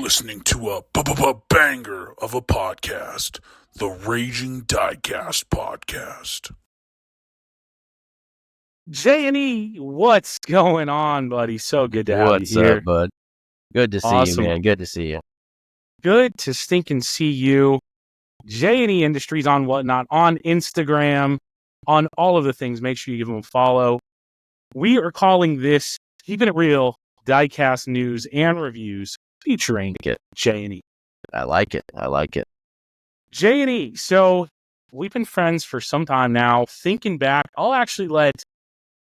listening to a banger of a podcast, the Raging Diecast podcast. JNE, what's going on, buddy? So good to have What's you here. up, bud? Good to see you, man. Good to see you. Good to stinking see you. JNEIndustries on whatnot, on Instagram, on all of the things. Make sure you give them a follow. We are calling this Keeping It Real Diecast News and Reviews featuring JNE. I like it. I like it. JNE, so we've been friends for some time now. Thinking back, I'll actually let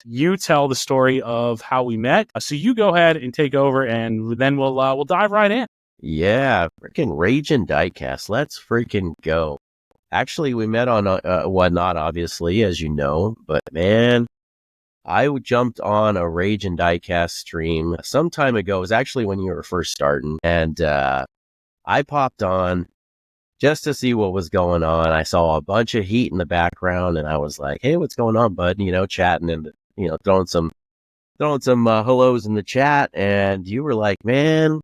you tell the story of how we met. So you go ahead and take over, and then we'll dive right in. Yeah, freaking Raging Diecast. Let's freaking go. Actually, we met on whatnot, obviously, as you know. But man, I jumped on a Raging Diecast stream some time ago. It was actually when you were first starting, and I popped on just to see what was going on. I saw a bunch of heat in the background, and I was like, "Hey, what's going on, bud?" You know, chatting and throwing some hellos in the chat. And you were like, "Man,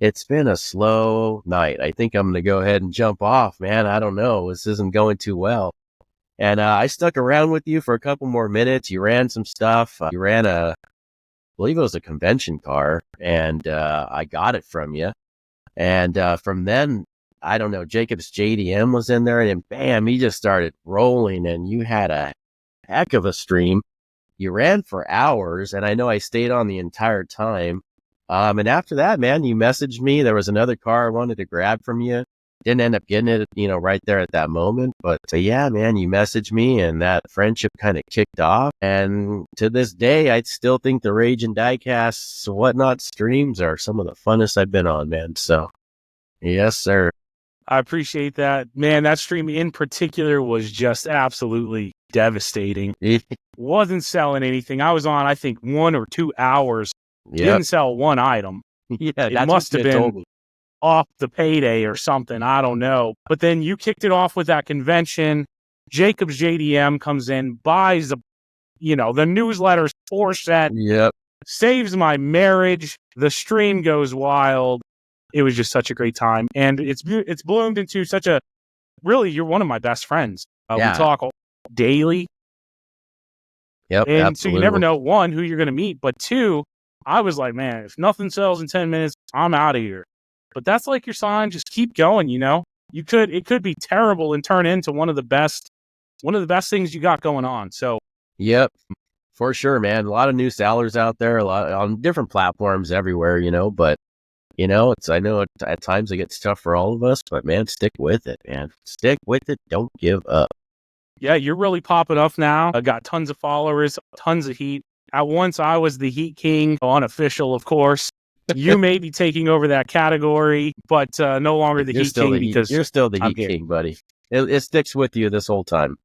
it's been a slow night. I think I'm going to go ahead and jump off, man. I don't know. This isn't going too well." And I stuck around with you for a couple more minutes. You ran some stuff. You ran I believe it was a convention car, and I got it from you. And from then, I don't know, Jacob's JDM was in there, and bam, he just started rolling, and you had a heck of a stream. You ran for hours, and I know I stayed on the entire time. And after that, man, you messaged me. There was another car I wanted to grab from you. Didn't end up getting it, right there at that moment. But yeah, man, you messaged me, and that friendship kind of kicked off. And to this day, I still think the Rage and Diecast whatnot streams are some of the funnest I've been on, man. So, yes, sir. I appreciate that. Man, that stream in particular was just absolutely devastating. Wasn't selling anything. I was on, I think, 1 or 2 hours. Yep. Didn't sell one item. Yeah, it must have been off the payday or something. I don't know. But then you kicked it off with that convention. Jacob's JDM comes in, buys the newsletters for set. Yep. Saves my marriage. The stream goes wild. It was just such a great time. And it's bloomed into such a, really, you're one of my best friends. Yeah. We talk daily. Yep. And absolutely. so you never know, one, who you're going to meet, but two, I was like, man, if nothing sells in 10 minutes, I'm out of here. But that's like your sign. Just keep going. It could be terrible and turn into one of the best things you got going on. So, yep, for sure, man. A lot of new sellers out there, a lot on different platforms everywhere, but I know at times it gets tough for all of us, but man, stick with it, man. Stick with it. Don't give up. Yeah, you're really popping up now. I got tons of followers, tons of heat. At once, I was the Heat King, unofficial, of course. You may be taking over that category, but no longer the Heat King because you're still the Heat King, buddy. It sticks with you this whole time.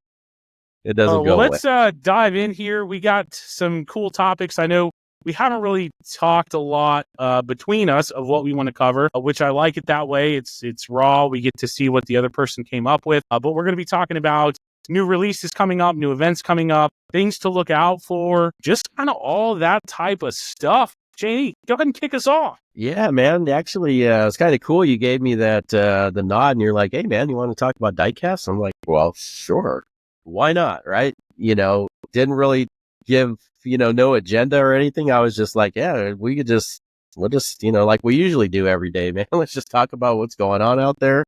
It doesn't go away. Let's dive in here. We got some cool topics. I know we haven't really talked a lot between us of what we want to cover, which I like it that way. It's raw. We get to see what the other person came up with. But we're going to be talking about new releases coming up, new events coming up, things to look out for, just kind of all that type of stuff. JD, go ahead and kick us off. Yeah, man. Actually, it's kind of cool. You gave me that the nod, and you're like, "Hey, man, you want to talk about Diecast?" I'm like, "Well, sure. Why not?" Right? Didn't really give no agenda or anything. I was just like, "Yeah, we'll just like we usually do every day, man. Let's just talk about what's going on out there."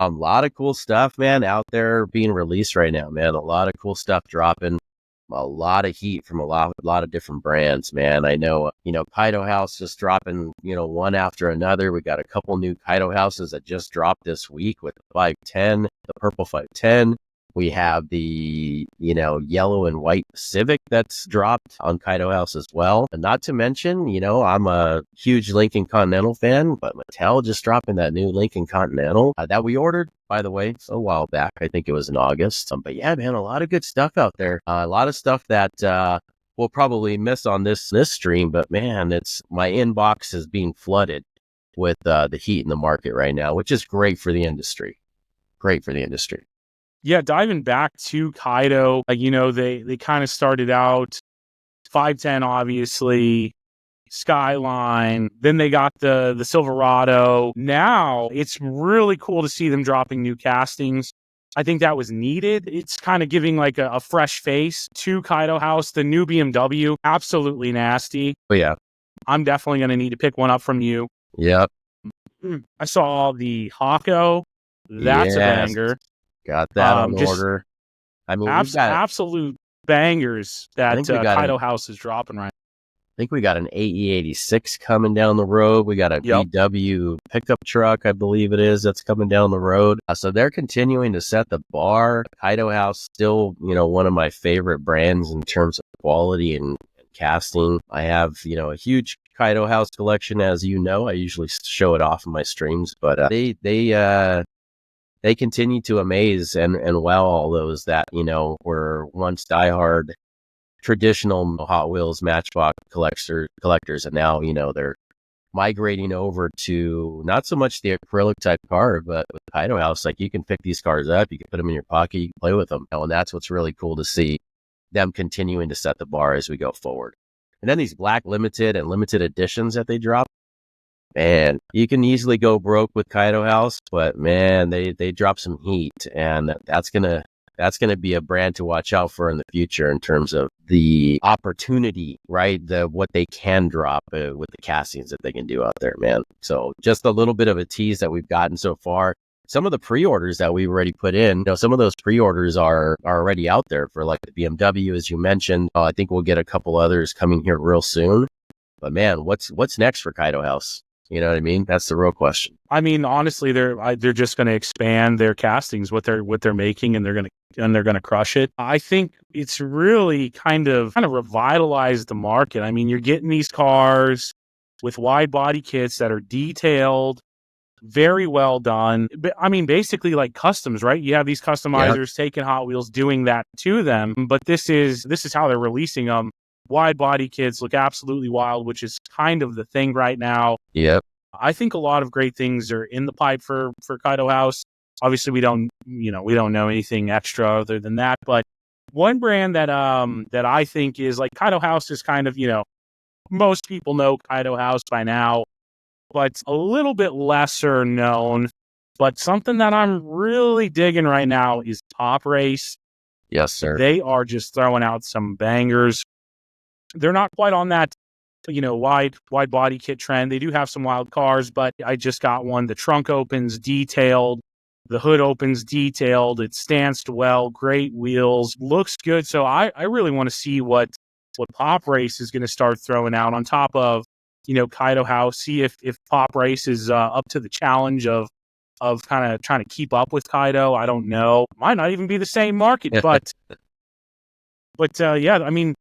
A lot of cool stuff, man, out there being released right now, man. A lot of cool stuff dropping. A lot of heat from a lot of different brands, man. I know, Kaido House just dropping, one after another. We got a couple new Kaido houses that just dropped this week with the 510, the purple 510. We have the, yellow and white Civic that's dropped on Kaido House as well. And not to mention, I'm a huge Lincoln Continental fan, but Mattel just dropping that new Lincoln Continental that we ordered, by the way, a while back. I think it was in August. But yeah, man, a lot of good stuff out there. A lot of stuff that we'll probably miss on this stream. But man, my inbox is being flooded with the heat in the market right now, which is great for the industry. Great for the industry. Yeah, diving back to Kaido, they kind of started out 510, obviously, Skyline. Then they got the Silverado. Now it's really cool to see them dropping new castings. I think that was needed. It's kind of giving like a fresh face to Kaido House. The new BMW, absolutely nasty. But yeah. I'm definitely going to need to pick one up from you. Yep. I saw the Hako. That's a banger. Got that on order. I mean, absolute bangers that Kaido House is dropping right now. I think we got an AE86 coming down the road. We got a VW pickup truck, I believe it is, that's coming down the road. So they're continuing to set the bar. Kaido House still, one of my favorite brands in terms of quality and casting. I have, a huge Kaido House collection, as you know. I usually show it off in my streams, but they continue to amaze and wow all those that, were once diehard traditional Hot Wheels Matchbox collectors, and now, they're migrating over to not so much the acrylic type car, but with Kaido House, like you can pick these cars up, you can put them in your pocket, you can play with them. And that's what's really cool to see them continuing to set the bar as we go forward. And then these black limited and limited editions that they drop, man, you can easily go broke with Kaido House, but man, they drop some heat, and that's gonna be a brand to watch out for in the future in terms of the opportunity, right? What they can drop with the castings that they can do out there, man. So just a little bit of a tease that we've gotten so far. Some of the pre-orders that we've already put in, some of those pre-orders are already out there for like the BMW, as you mentioned. I think we'll get a couple others coming here real soon. But man, what's next for Kaido House? You know what I mean? That's the real question. I mean, honestly, they're just going to expand their castings, what they're making, and they're going to crush it. I think it's really kind of revitalized the market. I mean, you're getting these cars with wide body kits that are detailed, very well done. I mean, basically like customs, right? You have these customizers taking Hot Wheels, doing that to them. But this is how they're releasing them. Wide body kits look absolutely wild, which is kind of the thing right now. Yep. I think a lot of great things are in the pipe for Kaido House. Obviously, we don't know anything extra other than that. But one brand that I think is like Kaido House is kind of, most people know Kaido House by now, but a little bit lesser known. But something that I'm really digging right now is Top Race. Yes, sir. They are just throwing out some bangers. They're not quite on that, wide body kit trend. They do have some wild cars, but I just got one. The trunk opens detailed. The hood opens detailed. It stands well. Great wheels. Looks good. So I really want to see what Pop Race is going to start throwing out on top of, Kaido House. See if Pop Race is up to the challenge of kind of trying to keep up with Kaido. I don't know. Might not even be the same market, but yeah, I mean,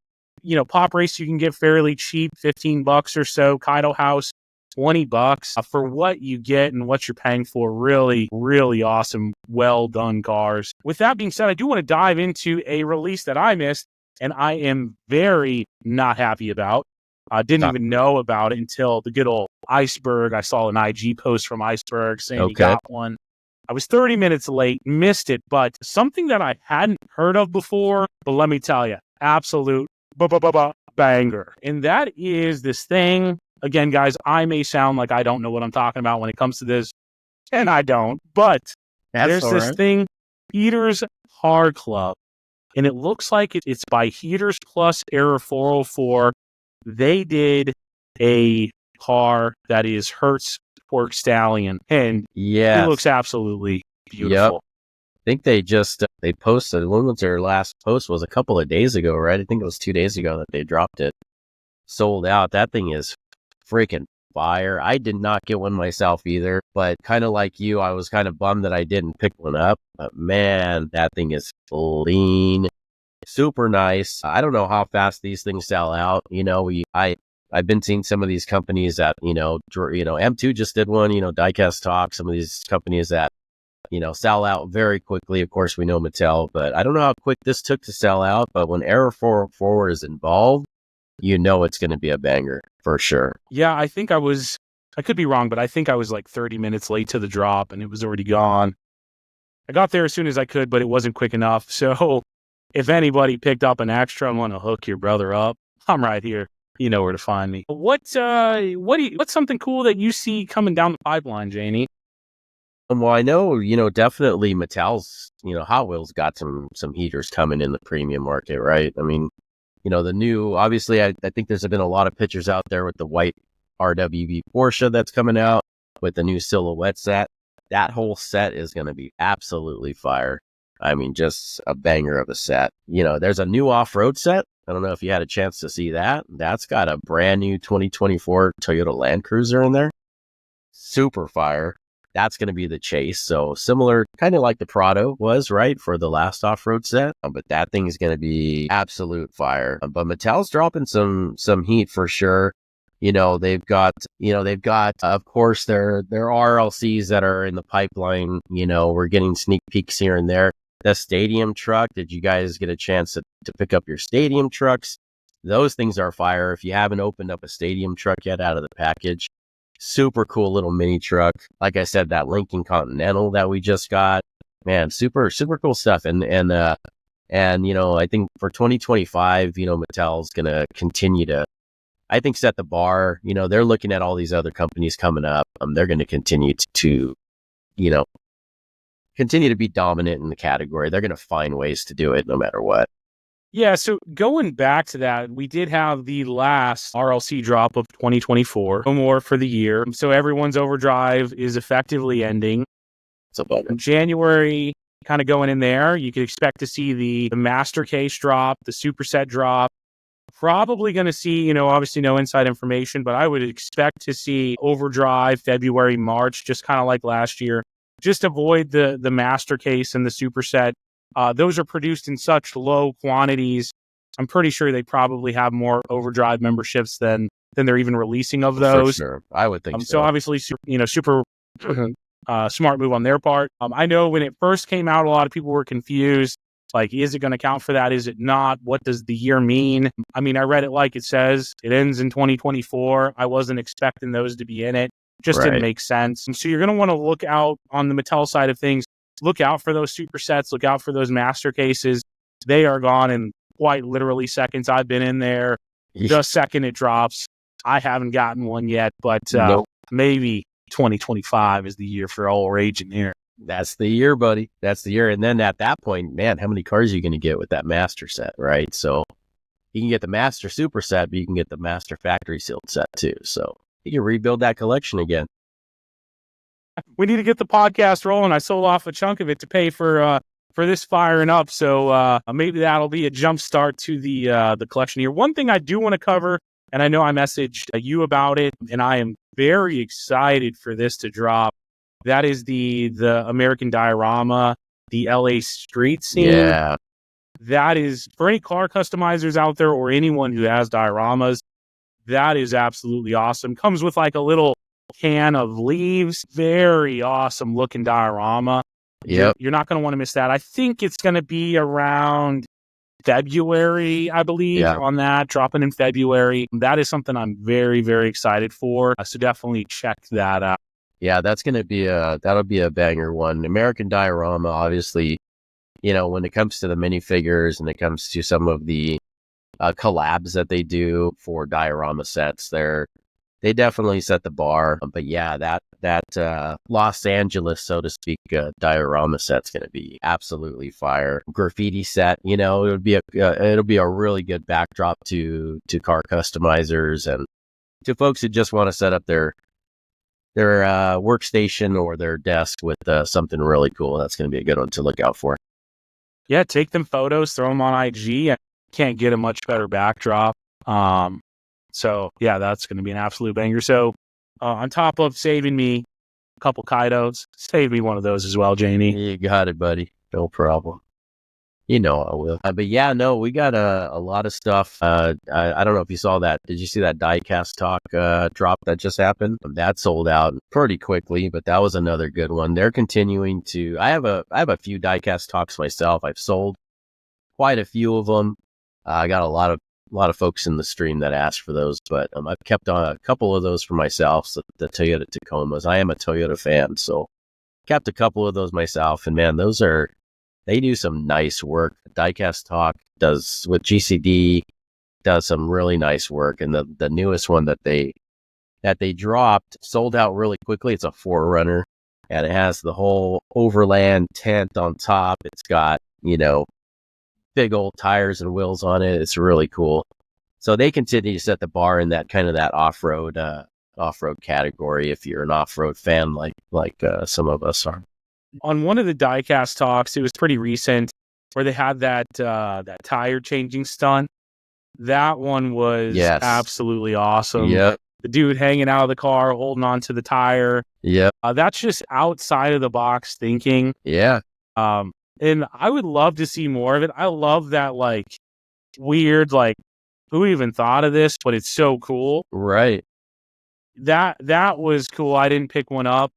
Pop Race you can get fairly cheap, $15 or so. Kaido House, $20 for what you get and what you're paying for. Really, really awesome, well done cars. With that being said, I do want to dive into a release that I missed, and I am very not happy about. I didn't even know about it until the good old Iceberg. I saw an IG post from Iceberg saying he got one. I was 30 minutes late, missed it, but something that I hadn't heard of before, but let me tell you, absolute banger. And that is this thing. Again, guys, I may sound like I don't know what I'm talking about when it comes to this, and I don't, but there's this thing, Heaters Car Club, and it looks like it's by Heaters Plus Error 404. They did a car that is Hertz Pork Stallion, and it looks absolutely beautiful. Yep. I think they posted, when was their last post was a couple of days ago, right? I think it was 2 days ago that they dropped it. Sold out. That thing is freaking fire. I did not get one myself either, but kind of like you, I was kind of bummed that I didn't pick one up. But man, that thing is lean, super nice. I don't know how fast these things sell out. I've been seeing some of these companies that, M2 just did one, Diecast Talk, some of these companies that, sell out very quickly. Of course, we know Mattel, but I don't know how quick this took to sell out. But when Error 404 is involved, it's going to be a banger for sure. Yeah, I could be wrong, but I think I was like 30 minutes late to the drop and it was already gone. I got there as soon as I could, but it wasn't quick enough. So if anybody picked up an extra and want to hook your brother up, I'm right here. You know where to find me. What's something cool that you see coming down the pipeline, Janie? Well, I know, definitely Mattel's, Hot Wheels got some heaters coming in the premium market, right? I mean, the new, obviously, I think there's been a lot of pictures out there with the white RWB Porsche that's coming out with the new silhouette set. That whole set is going to be absolutely fire. I mean, just a banger of a set. There's a new off-road set. I don't know if you had a chance to see that. That's got a brand new 2024 Toyota Land Cruiser in there. Super fire. That's going to be the chase. So similar, kind of like the Prado was, right, for the last off-road set. But that thing is going to be absolute fire. But Mattel's dropping some heat for sure. They've got, of course, their RLCs that are in the pipeline. We're getting sneak peeks here and there. The stadium truck, did you guys get a chance to pick up your stadium trucks? Those things are fire. If you haven't opened up a stadium truck yet out of the package, super cool little mini truck. Like I said, that Lincoln Continental that we just got, man, super, super cool stuff. And I think for 2025, Mattel's going to continue to, I think, set the bar. They're looking at all these other companies coming up. They're going to continue to continue to be dominant in the category. They're going to find ways to do it no matter what. Yeah, so going back to that, we did have the last RLC drop of 2024, no more for the year. So everyone's overdrive is effectively ending. It's a bummer. January, kind of going in there, you could expect to see the master case drop, the superset drop. Probably going to see, obviously no inside information, but I would expect to see overdrive February, March, just kind of like last year. Just avoid the master case and the superset. Those are produced in such low quantities. I'm pretty sure they probably have more overdrive memberships than they're even releasing of those. For sure. I would think so. So obviously, super smart move on their part. I know when it first came out, a lot of people were confused. Like, is it going to count for that? Is it not? What does the year mean? I mean, I read it like it says. It ends in 2024. I wasn't expecting those to be in it. Just didn't make sense. And so you're going to want to look out on the Mattel side of things. Look out for those supersets. Look out for those master cases. They are gone in quite literally seconds. I've been in there. The second it drops. I haven't gotten one yet, but maybe 2025 is the year for all raging here. That's the year, buddy. That's the year. And then at that point, man, how many cars are you going to get with that master set, right? So you can get the master super set, but you can get the master factory sealed set too. So you can rebuild that collection again. We need to get the podcast rolling. I sold off a chunk of it to pay for this firing up. So maybe that'll be a jump start to the collection here. One thing I do want to cover, and I know I messaged you about it, and I am very excited for this to drop. That is the American Diorama, the LA street scene. Yeah. That is, for any car customizers out there or anyone who has dioramas, that is absolutely awesome. Comes with like a little can of leaves. Very awesome looking diorama. Yep. You're not going to want to miss that. I think it's going to be around February, I believe, on that, dropping in February. That is something I'm very, very excited for. So definitely check that out. Yeah, that'll be a banger one. American Diorama, obviously, when it comes to the minifigures and it comes to some of the collabs that they do for diorama sets, they definitely set the bar. But yeah, that Los Angeles, so to speak, diorama set's going to be absolutely fire. Graffiti set, it'll be a really good backdrop to car customizers and to folks who just want to set up their workstation or their desk with something really cool. That's going to be a good one to look out for. Yeah, take them photos, throw them on IG. Can't get a much better backdrop. So yeah, that's going to be an absolute banger. So on top of saving me a couple Kaidos, save me one of those as well, Janie. You got it, buddy. No problem. I will. But yeah, no, we got a lot of stuff. I don't know if you saw that. Did you see that Diecast talk drop that just happened? That sold out pretty quickly, but that was another good one. They're continuing to. I have a few Diecast talks myself. I've sold quite a few of them. I got a lot of folks in the stream that asked for those, but I've kept on a couple of those for myself. So the Toyota Tacomas. I am a Toyota fan, so kept a couple of those myself. And man, they do some nice work. Diecast Talk does with GCD. does some really nice work. And the newest one that they dropped sold out really quickly. It's a 4Runner, and it has the whole overland tent on top. It's got, big old tires and wheels on it. It's really cool. So they continue to set the bar in that kind of that off-road category if you're an off-road fan like some of us are. On one of the Diecast talks, it was pretty recent, where they had that tire changing stunt. That one was absolutely awesome. Yep. The dude hanging out of the car, holding on to the tire. Yep. That's just outside of the box thinking. Yeah. And I would love to see more of it. I love that, like, weird, like, who even thought of this? But it's so cool. Right. That was cool. I didn't pick one up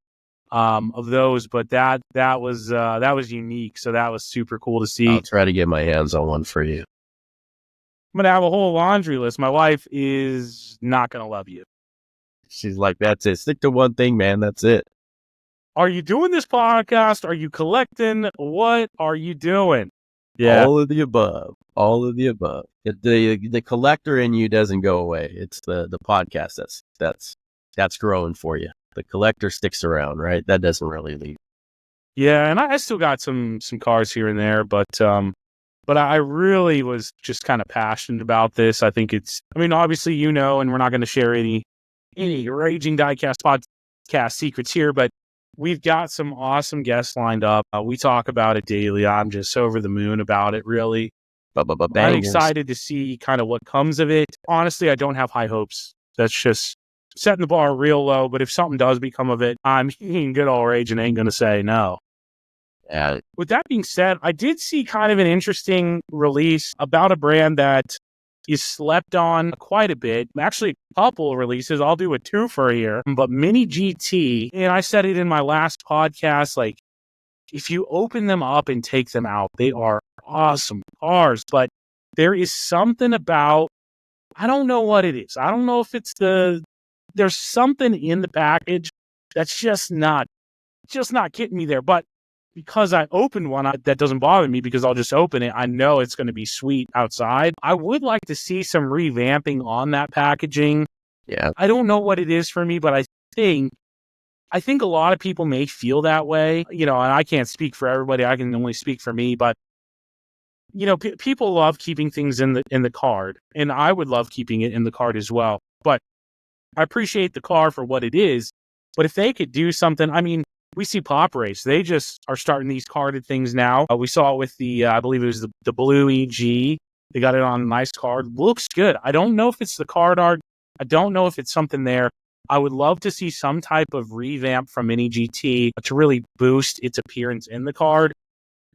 of those, but that was unique. So that was super cool to see. I'll try to get my hands on one for you. I'm gonna have a whole laundry list. My wife is not gonna love you. She's like, that's it. Stick to one thing, man. That's it. Are you doing this podcast? Are you collecting? What are you doing? Yeah. All of the above. All of the above. The collector in you doesn't go away. It's the podcast that's growing for you. The collector sticks around, right? That doesn't really leave. Yeah, and I still got some cars here and there, but I really was just kind of passionate about this. I think obviously, and we're not going to share any Raging Diecast podcast secrets here, but we've got some awesome guests lined up. We talk about it daily. I'm just over the moon about it, really. I'm excited to see kind of what comes of it. Honestly, I don't have high hopes. That's just setting the bar real low, but if something does become of it, I'm good old Rage and ain't going to say no. Yeah. With that being said, I did see kind of an interesting release about a brand that is slept on quite a bit. Actually, a couple of releases. I'll do a twofer here, but Mini GT, and I said it in my last podcast, like, if you open them up and take them out, they are awesome cars, but there is something about, I don't know what it is. I don't know if it's there's something in the package that's just not getting me there. But because I opened one, that doesn't bother me because I'll just open it. I know it's going to be sweet outside. I would like to see some revamping on that packaging. Yeah. I don't know what it is for me, but I think a lot of people may feel that way, and I can't speak for everybody. I can only speak for me, but people love keeping things in the card, and I would love keeping it in the card as well. But I appreciate the car for what it is. But if they could do something, we see Pop Race. They just are starting these carded things now. We saw it with the, I believe it was the blue EG. They got it on a nice card. Looks good. I don't know if it's the card art. I don't know if it's something there. I would love to see some type of revamp from Mini GT to really boost its appearance in the card.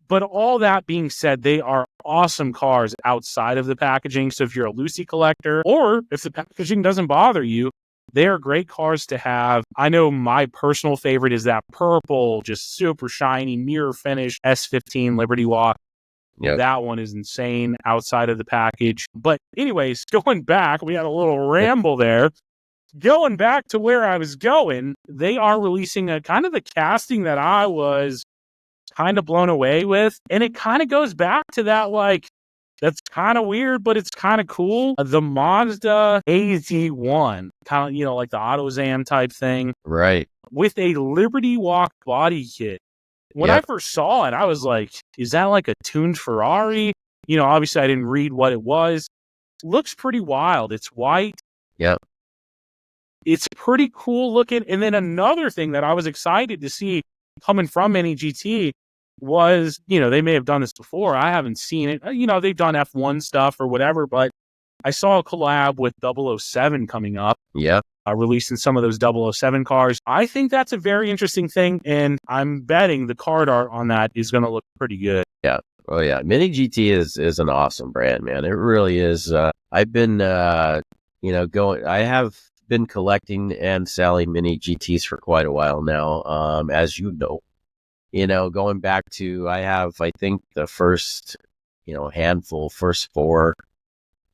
But all that being said, they are awesome cars outside of the packaging. So if you're a Lucy collector, or if the packaging doesn't bother you, they are great cars to have. I know my personal favorite is that purple, just super shiny mirror finish S15 Liberty Walk. Yep. That one is insane outside of the package. But anyways, going back, we had a little ramble there. Going back to where I was going, they are releasing a kind of the casting that I was kind of blown away with. And it kind of goes back to that, like, that's kind of weird, but it's kind of cool. The Mazda AZ1, kind of, like the AutoZam type thing. Right. With a Liberty Walk body kit. When I first saw it, I was like, is that like a tuned Ferrari? Obviously I didn't read what it was. Looks pretty wild. It's white. Yep. It's pretty cool looking. And then another thing that I was excited to see coming from Mini GT was, they may have done this before. I haven't seen it. They've done F1 stuff or whatever, but I saw a collab with 007 coming up. Yeah. Releasing some of those 007 cars. I think that's a very interesting thing, and I'm betting the card art on that is going to look pretty good. Yeah. Oh, yeah. Mini GT is an awesome brand, man. It really is. I've been, I have been collecting and selling Mini GTs for quite a while now, as you know. Going back to, I have, I think, the first, first 4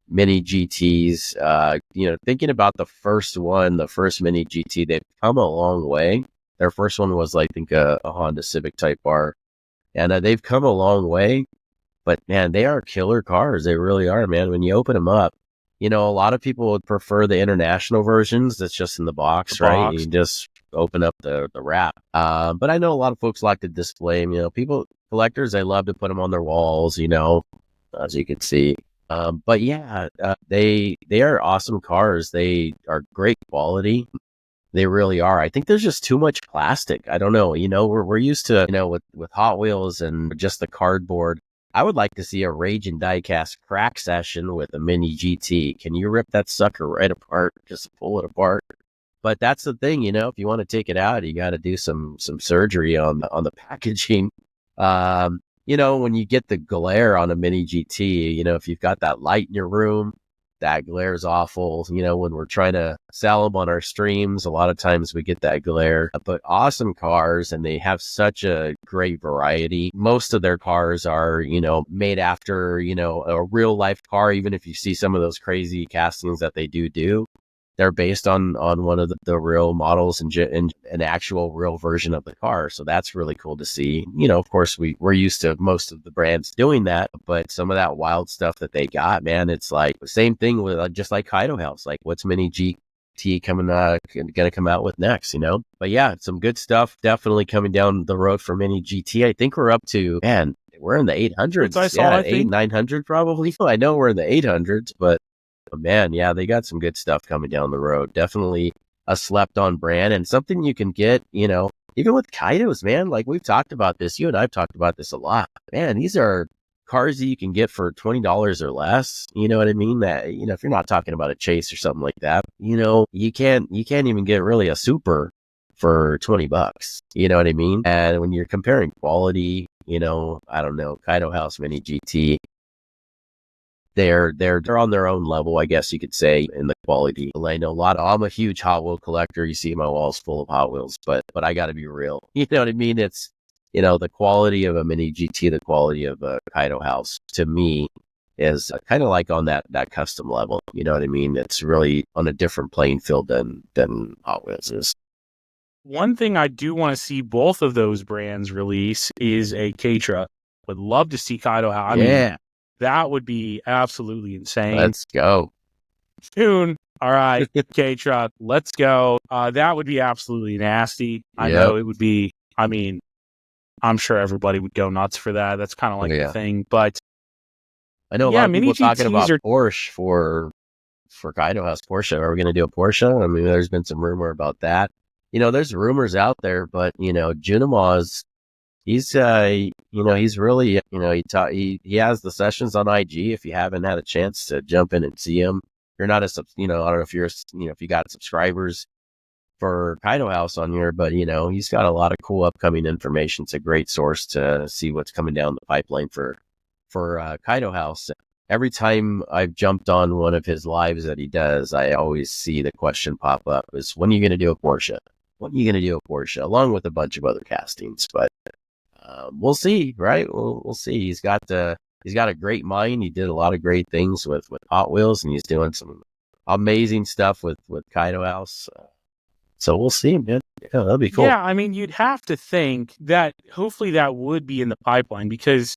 Mini GTs, thinking about the first Mini GT, they've come a long way. Their first one was, I think, a Honda Civic Type R. And they've come a long way. But, man, they are killer cars. They really are, man. When you open them up, a lot of people would prefer the international versions that's just in the box, right? You just open up the wrap. But I know a lot of folks like to display them. Collectors, they love to put them on their walls, as you can see. But yeah, they are awesome cars. They are great quality. They really are. I think there's just too much plastic. I don't know. We're used to, with Hot Wheels and just the cardboard. I would like to see a Rage and Diecast crack session with a Mini GT. Can you rip that sucker right apart? Just pull it apart. But that's the thing, if you want to take it out, you got to do some surgery on the packaging. When you get the glare on a Mini GT, if you've got that light in your room, that glare is awful. When we're trying to sell them on our streams, a lot of times we get that glare. But awesome cars, and they have such a great variety. Most of their cars are, made after, a real life car. Even if you see some of those crazy castings that they do, they're based on one of the real models and an actual real version of the car. So that's really cool to see. Of course, we're used to most of the brands doing that, but some of that wild stuff that they got, man, it's like the same thing with just like Kaido House. Like, what's Mini GT going to come out with next, But yeah, some good stuff definitely coming down the road for Mini GT. I think we're up to, man, we're in the 800s. I saw, I think 900 probably. I know we're in the 800s, but man, yeah, they got some good stuff coming down the road. Definitely a slept-on brand, and something you can get, even with Kaidos, man. Like, we've talked about this. You and I've talked about this a lot. Man, these are cars that you can get for $20 or less. You know what I mean? That, if you're not talking about a Chase or something like that, you can't even get really a Super for $20. You know what I mean? And when you're comparing quality, I don't know, Kaido House Mini GT, they're on their own level, I guess you could say, in the quality. I know I'm a huge Hot Wheel collector. You see my walls full of Hot Wheels, but I got to be real. You know what I mean? It's, the quality of a Mini GT, the quality of a Kaido House, to me, is kind of like on that custom level. You know what I mean? It's really on a different playing field than Hot Wheels is. One thing I do want to see both of those brands release is a K-Truck. Would love to see Kaido House. I mean, that would be absolutely insane. Let's go. Soon. All right, K-Truck, let's go. That would be absolutely nasty. I know it would be. I mean, I'm sure everybody would go nuts for that. That's kind of like the thing. But I know a lot of people talking about Porsche for Kaido House Porsche. Are we going to do a Porsche? I mean, there's been some rumor about that. There's rumors out there, but Junimaz, he's really, he has the sessions on IG. If you haven't had a chance to jump in and see him, you're not I don't know if you're, if you got subscribers for Kaido House on here, but he's got a lot of cool upcoming information. It's a great source to see what's coming down the pipeline for Kaido House. Every time I've jumped on one of his lives that he does, I always see the question pop up: is when are you going to do a Porsche? When are you going to do a Porsche? Along with a bunch of other castings, but we'll see, right? We'll see. He's got a great mind. He did a lot of great things with Hot Wheels, and he's doing some amazing stuff with Kaido House. So we'll see, man. Yeah, that'll be cool. Yeah, I mean, you'd have to think that hopefully that would be in the pipeline, because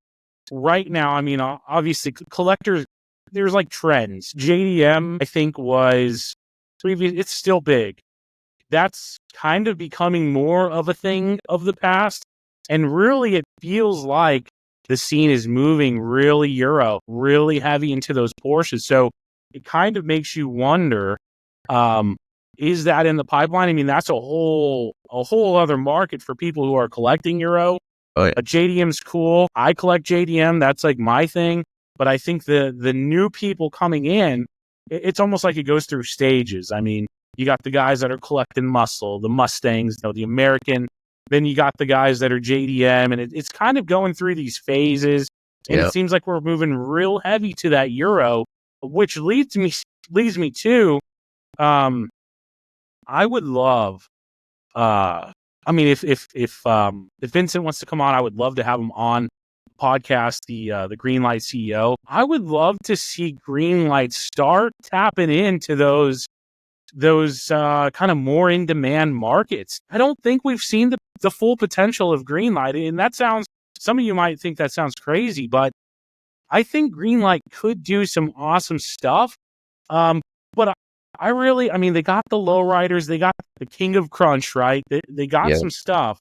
right now, I mean, obviously collectors, there's like trends. JDM, I think, was previous. It's still big. That's kind of becoming more of a thing of the past. And really, it feels like the scene is moving really Euro, really heavy into those Porsches. So it kind of makes you wonder, is that in the pipeline? I mean, that's a whole other market for people who are collecting Euro. Oh, yeah. JDM's cool. I collect JDM. That's like my thing. But I think the new people coming in, it's almost like it goes through stages. I mean, you got the guys that are collecting muscle, the Mustangs, the American. Then you got the guys that are JDM, and it's kind of going through these phases. And it seems like we're moving real heavy to that Euro, which leads me to, I would love, I mean, if Vincent wants to come on, I would love to have him on podcast, the Greenlight CEO. I would love to see Greenlight start tapping into those kind of more in demand markets. I don't think we've seen the full potential of Greenlight, and some of you might think that sounds crazy, but I think Greenlight could do some awesome stuff But I really, I mean, they got the lowriders, they got the King of Crunch, right? They got some stuff,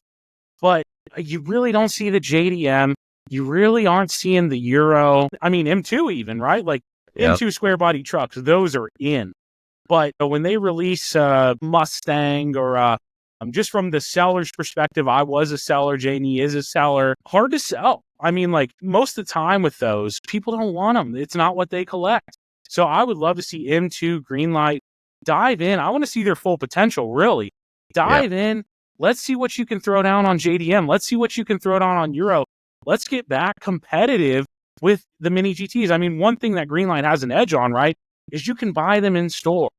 but you really don't see the JDM. You really aren't seeing the Euro. I mean, M2 even, right? Like M2 square body trucks, those are in. But when they release Mustang or just from the seller's perspective, I was a seller, JNE is a seller, hard to sell. I mean, like most of the time with those, people don't want them. It's not what they collect. So I would love to see M2 Greenlight dive in. I want to see their full potential, really. Dive in. Let's see what you can throw down on JDM. Let's see what you can throw down on Euro. Let's get back competitive with the mini GTs. I mean, one thing that Greenlight has an edge on, right, is you can buy them in store.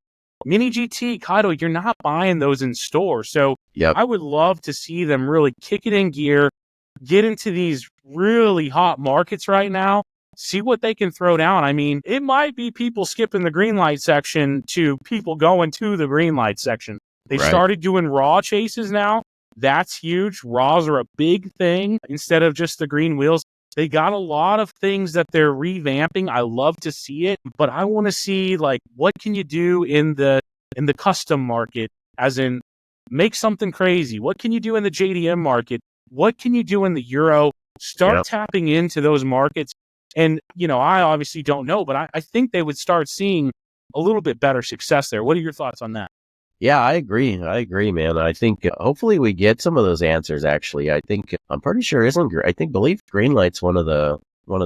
Mini GT, Kaido, you're not buying those in store. So I would love to see them really kick it in gear, get into these really hot markets right now, see what they can throw down. I mean, it might be people skipping the green light section to people going to the green light section. They started doing raw chases now. That's huge. Raws are a big thing instead of just the green wheels. They got a lot of things that they're revamping. I love to see it, but I want to see like what can you do in the custom market, as in make something crazy. What can you do in the JDM market? What can you do in the Euro? Start tapping into those markets. And, you know, I obviously don't know, but I think they would start seeing a little bit better success there. What are your thoughts on that? Yeah, I agree, man. I think hopefully we get some of those answers. Actually, I'm pretty sure believe Greenlight's one of the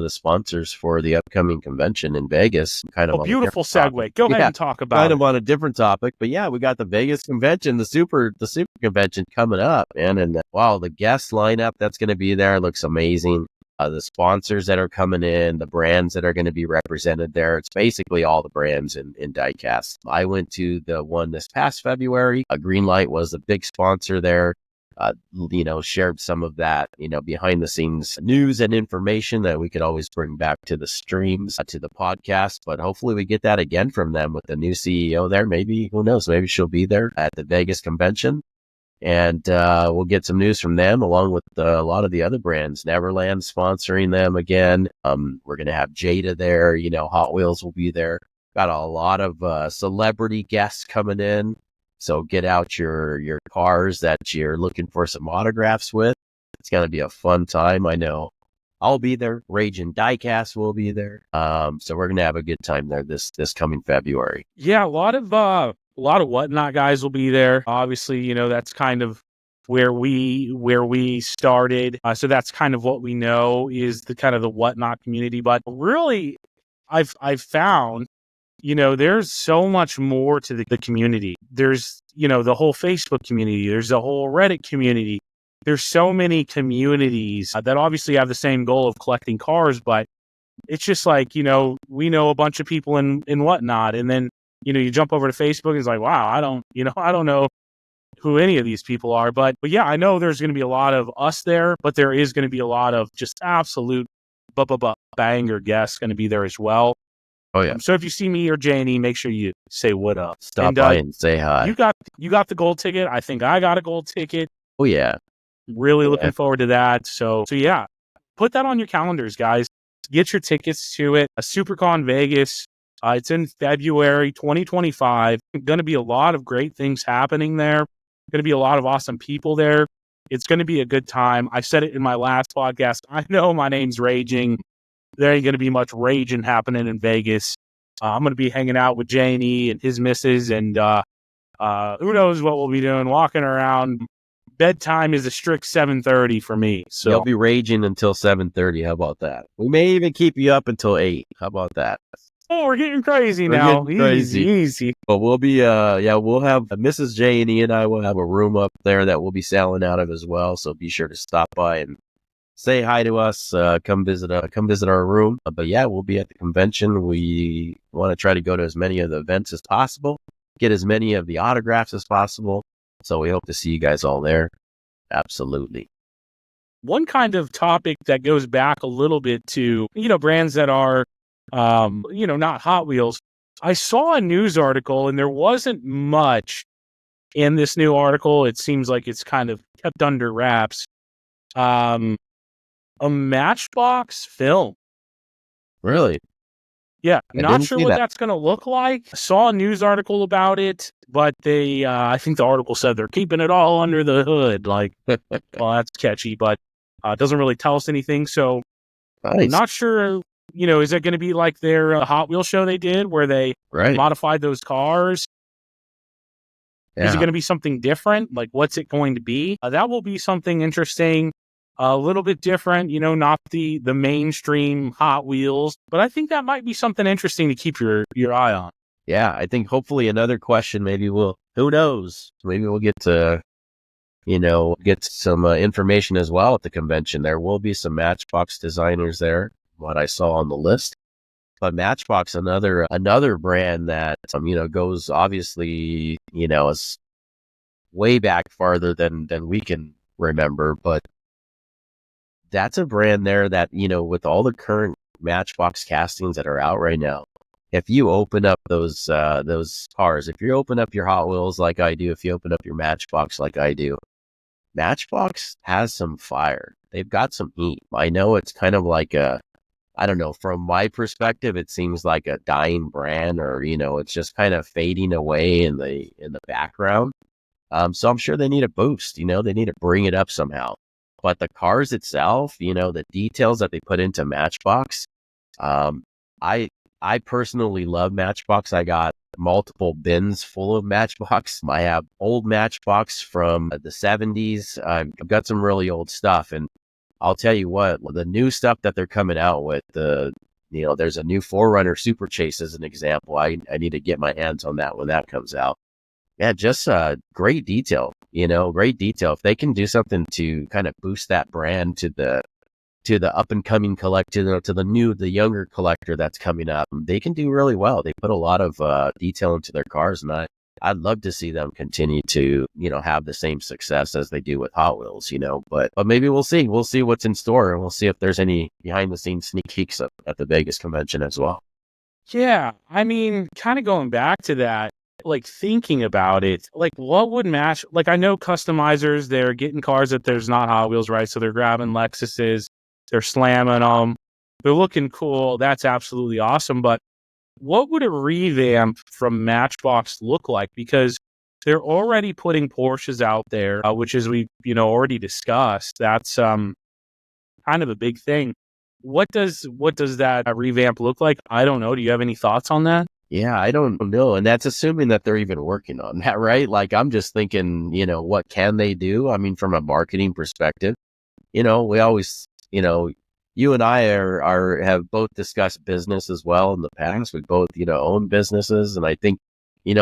sponsors for the upcoming convention in Vegas. Kind of beautiful segue. Go ahead and talk about kind of on a different topic, but yeah, we got the Vegas convention, the super convention coming up, man. And wow, the guest lineup that's going to be there looks amazing. The sponsors that are coming in, the brands that are going to be represented there. It's basically all the brands in Diecast. I went to the one this past February. Greenlight was a big sponsor there. Shared some of that, behind the scenes news and information that we could always bring back to the streams, to the podcast. But hopefully we get that again from them with the new CEO there. Maybe, who knows, maybe she'll be there at the Vegas convention. And we'll get some news from them along with a lot of the other brands. Neverland sponsoring them again. We're going to have Jada there. Hot Wheels will be there. Got a lot of celebrity guests coming in. So get out your cars that you're looking for some autographs with. It's going to be a fun time. I know I'll be there. Raging Diecast will be there. So we're going to have a good time there this coming February. Yeah, a lot of Whatnot guys will be there. Obviously, that's kind of where we started. So that's kind of what we know is the kind of the Whatnot community. But really, I've found, there's so much more to the community. There's, the whole Facebook community. There's the whole Reddit community. There's so many communities that obviously have the same goal of collecting cars, but it's just like, we know a bunch of people in Whatnot, and then you jump over to Facebook and it's like, wow, I don't know who any of these people are. But yeah, I know there's going to be a lot of us there, but there is going to be a lot of just absolute banger guests going to be there as well. Oh yeah. So if you see me or JNE, make sure you say what up. Stop by and say hi. You got the gold ticket. I think I got a gold ticket. Oh yeah. Really looking forward to that. So yeah, put that on your calendars, guys. Get your tickets to it. A SuperCon Vegas. It's in February 2025. Going to be a lot of great things happening there. Going to be a lot of awesome people there. It's going to be a good time. I said it in my last podcast. I know my name's Raging. There ain't going to be much raging happening in Vegas. I'm going to be hanging out with JNE and his missus, and who knows what we'll be doing, walking around. Bedtime is a strict 7:30 for me. So you'll be raging until 7:30. How about that? We may even keep you up until 8. How about that? Oh, we're getting crazy now. Easy. But we'll be, we'll have Mrs. JNE and I will have a room up there that we'll be selling out of as well. So be sure to stop by and say hi to us. Come visit our room. But yeah, we'll be at the convention. We want to try to go to as many of the events as possible, get as many of the autographs as possible. So we hope to see you guys all there. Absolutely. One kind of topic that goes back a little bit to, brands that are, not Hot Wheels. I saw a news article and there wasn't much in this new article. It seems like it's kind of kept under wraps. A Matchbox film. Really? Yeah, I not didn't sure see what that. that's going to look like. Saw a news article about it, but they, I think the article said they're keeping it all under the hood. Like, well, that's catchy, but doesn't really tell us anything. So, Nice. not sure. Is it going to be like their Hot Wheels show they did, where they Right. modified those cars? Is it Yeah. going to be something different? Like, what's it going to be? That will be something interesting, a little bit different. Not the mainstream Hot Wheels, but I think that might be something interesting to keep your eye on. Yeah. I think hopefully another question, who knows? Maybe we'll get to, get some information as well at the convention. There will be some Matchbox designers there, what I saw on the list. But Matchbox, another brand that, goes obviously, is way back farther than we can remember, but that's a brand there that, with all the current Matchbox castings that are out right now, if you open up those cars, if you open up your Hot Wheels like I do, if you open up your Matchbox like I do, Matchbox has some fire. They've got some heat. I know it's kind of like I don't know, from my perspective, it seems like a dying brand, or, it's just kind of fading away in the background. So I'm sure they need a boost, they need to bring it up somehow. But the cars itself, the details that they put into Matchbox, um, I I personally love Matchbox. I got multiple bins full of Matchbox. I have old Matchbox from the 70s. I've got some really old stuff, and I'll tell you what, the new stuff that they're coming out with, there's a new Forerunner Super Chase as an example. I need to get my hands on that when that comes out. Yeah, just great detail, great detail. If they can do something to kind of boost that brand to the up and coming collector, to the younger collector that's coming up, they can do really well. They put a lot of detail into their cars, and I'd love to see them continue to, have the same success as they do with Hot Wheels, but maybe we'll see. We'll see what's in store, and we'll see if there's any behind the scenes sneak peeks at the Vegas convention as well. Yeah, I mean, kind of going back to that, like thinking about it, like what would match? Like I know customizers, they're getting cars that there's not Hot Wheels, right? So they're grabbing Lexuses, they're slamming them, they're looking cool. That's absolutely awesome. But what would a revamp from Matchbox look like? Because they're already putting Porsches out there, which is we already discussed. That's kind of a big thing. What does that revamp look like? I don't know. Do you have any thoughts on that? Yeah, I don't know. And that's assuming that there even working on that, right? Like, I'm just thinking, what can they do? I mean, from a marketing perspective, we always, you and I have both discussed business as well in the past. We both, own businesses. And I think,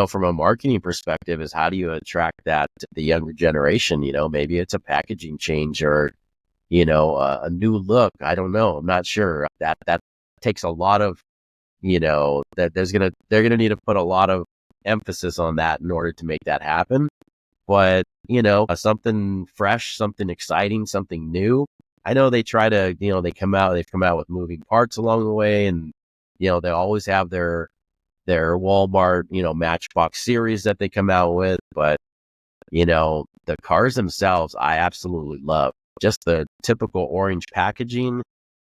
from a marketing perspective is how do you attract that to the younger generation? Maybe it's a packaging change or, a new look. I don't know. I'm not sure. That takes a lot of, that they're gonna need to put a lot of emphasis on that in order to make that happen. But something fresh, something exciting, something new. I know they try to, they've come out with moving parts along the way, and they always have their Walmart, Matchbox series that they come out with. But the cars themselves, I absolutely love. Just the typical orange packaging,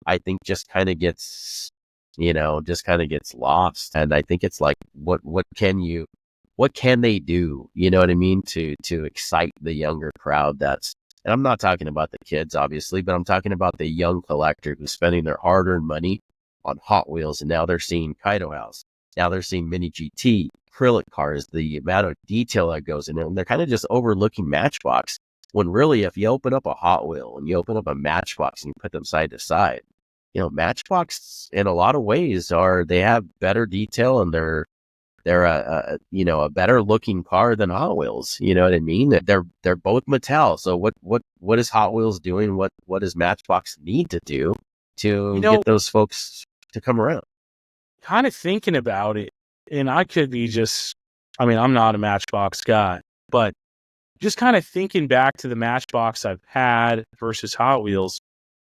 I think just kind of gets lost. And I think it's like, what can they do? You know what I mean? To excite the younger crowd. And I'm not talking about the kids, obviously, but I'm talking about the young collector who's spending their hard earned money on Hot Wheels. And now they're seeing Kaido House. Now they're seeing Mini GT, acrylic cars, the amount of detail that goes in it. And they're kind of just overlooking Matchbox. When really, if you open up a Hot Wheel and you open up a Matchbox and you put them side to side, Matchbox in a lot of ways they have better detail, and they're a better looking car than Hot Wheels. You know what I mean? They're both Mattel. So what is Hot Wheels doing? What does Matchbox need to do to get those folks to come around? Kind of thinking about it, and I could be I'm not a Matchbox guy, but just kind of thinking back to the Matchbox I've had versus Hot Wheels.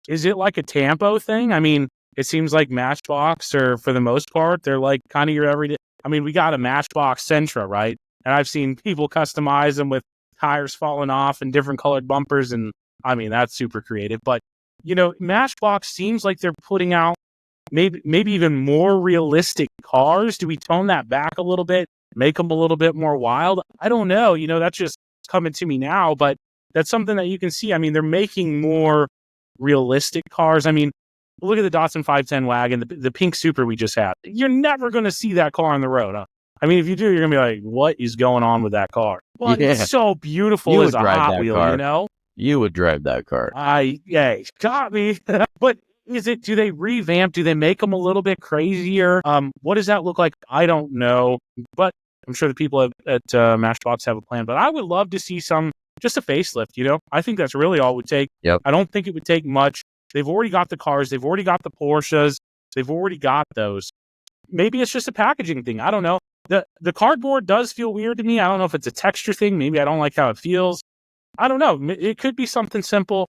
Is it like a Tampo thing? I mean, it seems like Matchbox, or for the most part, they're like kind of your everyday. I mean, we got a Matchbox Sentra, right? And I've seen people customize them with tires falling off and different colored bumpers. And I mean, that's super creative. But, Matchbox seems like they're putting out maybe even more realistic cars? Do we tone that back a little bit, make them a little bit more wild? I don't know. That's just coming to me now, but that's something that you can see. I mean, they're making more realistic cars. I mean, look at the Datsun 510 wagon, the pink Super we just had. You're never going to see that car on the road. Huh? I mean, if you do, you're going to be like, what is going on with that car? Well, Yeah. it's so beautiful You as would a drive Hot that Wheel, car. You would drive that car. Got me. But do they revamp? Do they make them a little bit crazier? What does that look like? I don't know, but I'm sure the people at Matchbox have a plan. But I would love to see just a facelift. I think that's really all it would take. Yep. I don't think it would take much. They've already got the cars. They've already got the Porsches. They've already got those. Maybe it's just a packaging thing. I don't know. The cardboard does feel weird to me. I don't know if it's a texture thing. Maybe I don't like how it feels. I don't know. It could be something simple.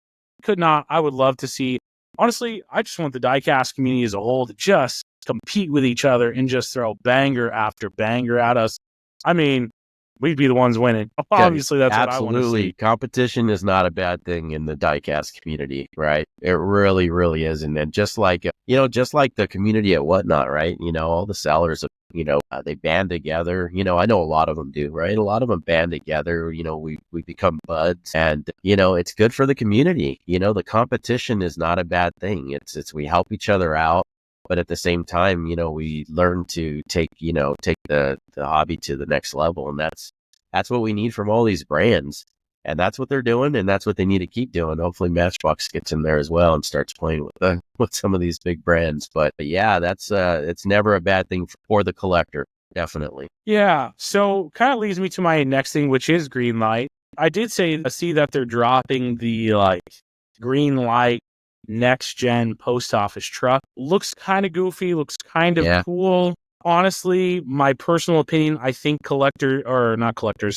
Could not. I would love to see. Honestly, I just want the diecast community as a whole to just compete with each other and just throw banger after banger at us. I mean, we'd be the ones winning. Obviously, that's what I want to see. Competition is not a bad thing in the diecast community, right? It really, really is. And then just like the community at Whatnot, right? All the sellers, they band together. I know a lot of them do, right? A lot of them band together. We become buds, and it's good for the community. The competition is not a bad thing. It's we help each other out. But at the same time, we learn to take the hobby to the next level. And that's what we need from all these brands. And that's what they're doing. And that's what they need to keep doing. Hopefully Matchbox gets in there as well and starts playing with some of these big brands. But yeah, it's never a bad thing for the collector. Definitely. Yeah. So kind of leads me to my next thing, which is Greenlight. I did see that they're dropping the Greenlight next gen post office truck. Looks kind of goofy, looks kind of cool. Honestly, my personal opinion, I think customizers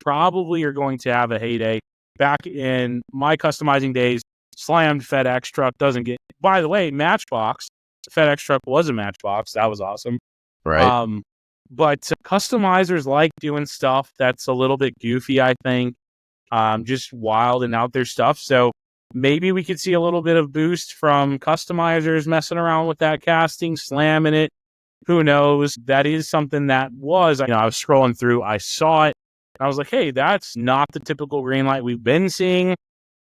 probably are going to have a heyday. Back in my customizing days, slammed FedEx truck doesn't get. By the way, Matchbox, FedEx truck was a Matchbox. That was awesome. Right. But customizers like doing stuff that's a little bit goofy, I think. Just wild and out there stuff. So maybe we could see a little bit of boost from customizers messing around with that casting, slamming it. Who knows? That is something that I was scrolling through, I saw it, and I was like, hey, that's not the typical Greenlight we've been seeing.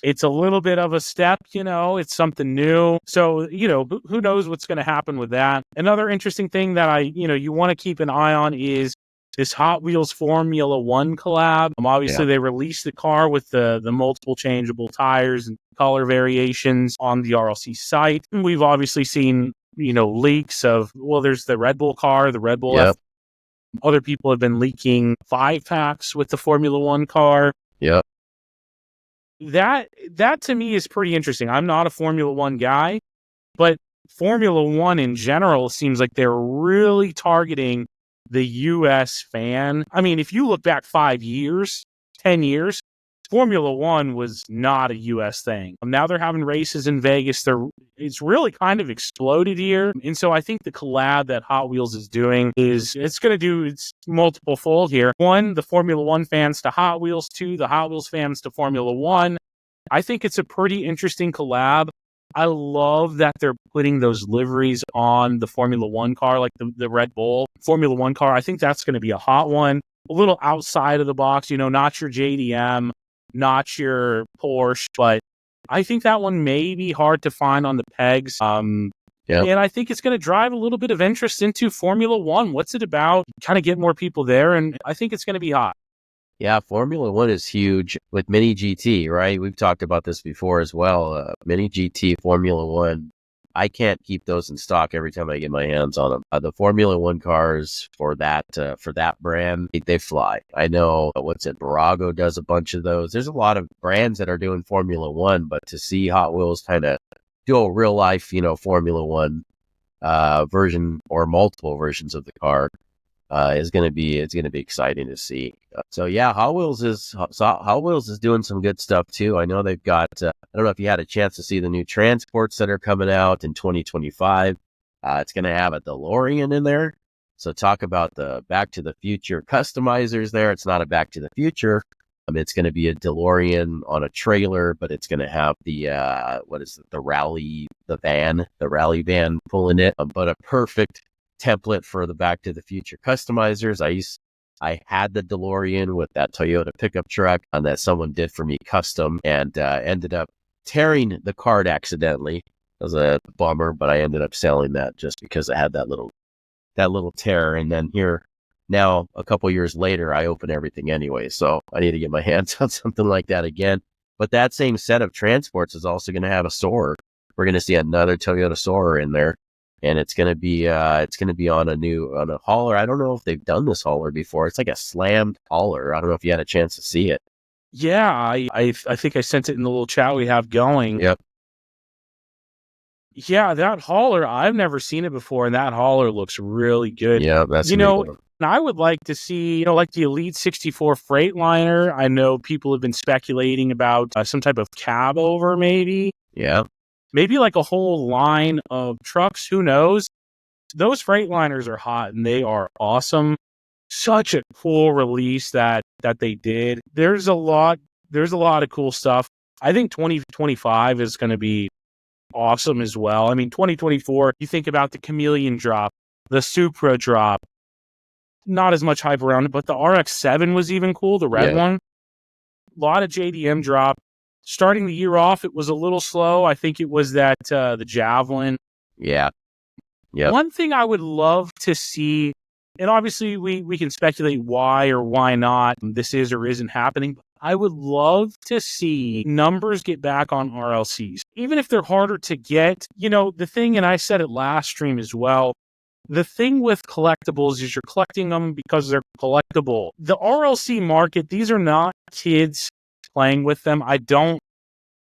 It's a little bit of a step, it's something new. So, who knows what's going to happen with that. Another interesting thing that you want to keep an eye on is this Hot Wheels Formula 1 collab. Obviously, they released the car with the multiple changeable tires and color variations on the RLC site. And we've obviously seen, leaks of, there's the Red Bull car, the Red Bull F. Other people have been leaking 5-packs with the Formula 1 car. Yep. That to me is pretty interesting. I'm not a Formula 1 guy, but Formula 1 in general seems like they're really targeting the U.S. fan. I mean, if you look back 5 years, 10 years, Formula 1 was not a U.S. thing. Now they're having races in Vegas. It's really kind of exploded here. And so I think the collab that Hot Wheels is doing it's going to do multiple fold here. 1, the Formula 1 fans to Hot Wheels. 2, the Hot Wheels fans to Formula 1. I think it's a pretty interesting collab. I love that they're putting those liveries on the Formula 1 car, like the Red Bull Formula 1 car. I think that's going to be a hot one. A little outside of the box, not your JDM, not your Porsche, but I think that one may be hard to find on the pegs. And I think it's going to drive a little bit of interest into Formula 1. What's it about? Kind of get more people there, and I think it's going to be hot. Yeah, Formula 1 is huge with Mini GT, right? We've talked about this before as well. Mini GT, Formula 1. I can't keep those in stock every time I get my hands on them. The Formula 1 cars for that brand, they fly. I know, Barago does a bunch of those. There's a lot of brands that are doing Formula 1, but to see Hot Wheels kind of do a real life, Formula 1 version or multiple versions of the car it's going to be exciting to see. So yeah, Hot Wheels is doing some good stuff too. I know they've got, I don't know if you had a chance to see the new transports that are coming out in 2025. It's going to have a DeLorean in there. So talk about the Back to the Future customizers there. It's not a Back to the Future, It's going to be a DeLorean on a trailer, but it's going to have the the rally van pulling it. But a perfect template for the Back to the Future customizers. I had the DeLorean with that Toyota pickup truck that someone did for me custom, and ended up tearing the card accidentally. It was a bummer, but I ended up selling that just because I had that little tear. And then here now, a couple years later, I open everything anyway, so I need to get my hands on something like that again. But that same set of transports is also going to have a Soarer. We're going to see another Toyota Soarer in there, and it's going to be on a hauler. I don't know if they've done this hauler before. It's like a slammed hauler. I don't know if you had a chance to see it. Yeah, I think I sent it in the little chat we have going. Yep. Yeah, that hauler, I've never seen it before, and that hauler looks really good. Yeah, that's and I would like to see, like the Elite 64 Freightliner. I know people have been speculating about some type of cab over, maybe. Yeah. Maybe like a whole line of trucks. Who knows? Those Freightliners are hot, and they are awesome. Such a cool release that they did. There's a lot of cool stuff. I think 2025 is going to be awesome as well. I mean, 2024, you think about the Chameleon drop, the Supra drop, not as much hype around it, but the RX-7 was even cool, the red one. A lot of JDM drop. Starting the year off, it was a little slow. I think it was that the Javelin. Yeah. One thing I would love to see, and obviously we can speculate why or why not this is or isn't happening, but I would love to see numbers get back on RLCs, even if they're harder to get. The thing, and I said it last stream as well, the thing with collectibles is you're collecting them because they're collectible. The RLC market, these are not kids playing with them. I don't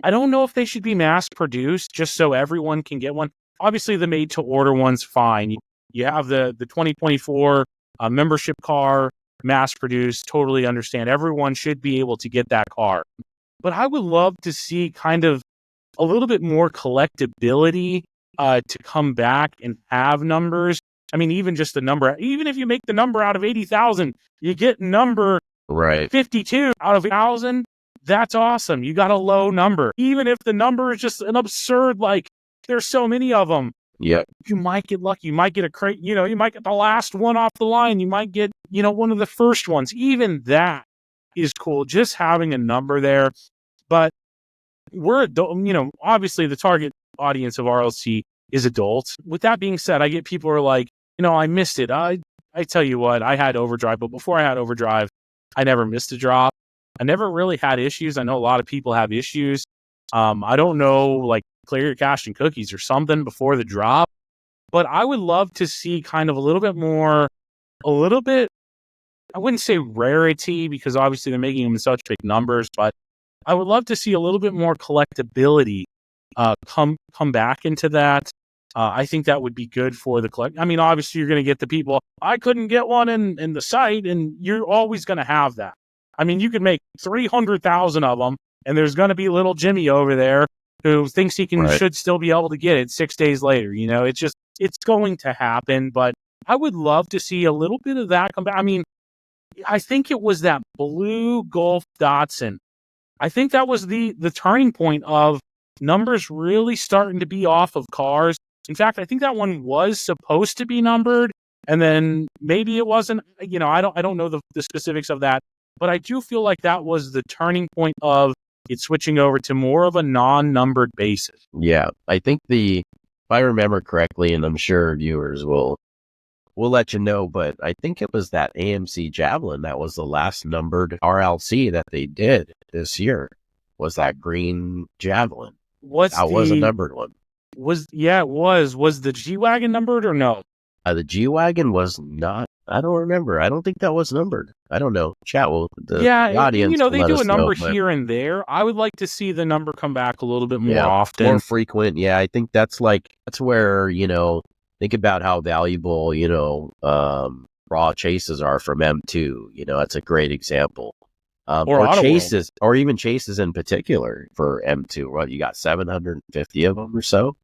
know if they should be mass produced just so everyone can get one. Obviously, the made to order one's fine. You have the 2024 membership car, mass produced, totally understand. Everyone should be able to get that car. But I would love to see kind of a little bit more collectability to come back and have numbers. I mean, even just the number, even if you make the number out of 80,000, you get number 52 out of 1,000. That's awesome. You got a low number. Even if the number is just an absurd, like there's so many of them. Yep. You might get lucky. You might get a crate, you might get the last one off the line. You might get, one of the first ones. Even that is cool. Just having a number there. But we're adult, obviously the target audience of RLC is adults. With that being said, I get people who are like, I missed it. I tell you what, I had Overdrive, but before I had Overdrive, I never missed a drop. I never really had issues. I know a lot of people have issues. I don't know, like clear your cache and cookies or something before the drop, but I would love to see kind of a little bit, I wouldn't say rarity because obviously they're making them in such big numbers, but I would love to see a little bit more collectability come back into that. I think that would be good for the collect. I mean, obviously you're going to get the people, I couldn't get one in the site, and you're always going to have that. I mean, you could make 300,000 of them, and there's going to be little Jimmy over there who thinks he should still be able to get it 6 days later. It's going to happen, but I would love to see a little bit of that come back. I mean, I think it was that blue Golf Datsun. I think that was the turning point of numbers really starting to be off of cars. In fact, I think that one was supposed to be numbered, and then maybe it wasn't. I don't know the specifics of that, but I do feel like that was the turning point of it switching over to more of a non-numbered basis. Yeah, I think if I remember correctly, and I'm sure viewers will let you know, but I think it was that AMC Javelin that was the last numbered RLC that they did this year. Was that green Javelin? Was a numbered one. It was. Was the G-Wagon numbered or no? The G-Wagon was not. I don't remember. I don't think that was numbered. I don't know. Chat will. The audience. They do a number here and there. I would like to see the number come back a little bit more often. More frequent. Yeah, I think that's where, think about how valuable, raw chases are from M2. That's a great example. Or chases, or even chases in particular for M2. Well, you got 750 of them or so.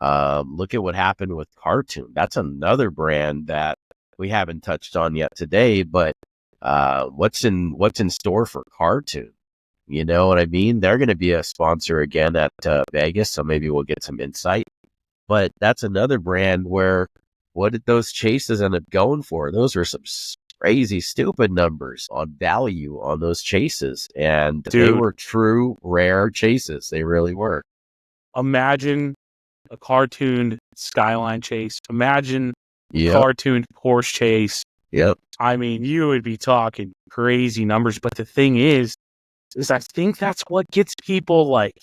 Look at what happened with Cartoon. That's another brand that we haven't touched on yet today, but what's in store for Cartoon? You know what I mean? They're going to be a sponsor again at Vegas, so maybe we'll get some insight. But that's another brand where what did those chases end up going for? Those were some crazy, stupid numbers on value on those chases. And they were true, rare chases. They really were. Imagine a cartooned Skyline chase. Imagine a cartooned Porsche chase. Yep. I mean, you would be talking crazy numbers. But the thing is I think that's what gets people like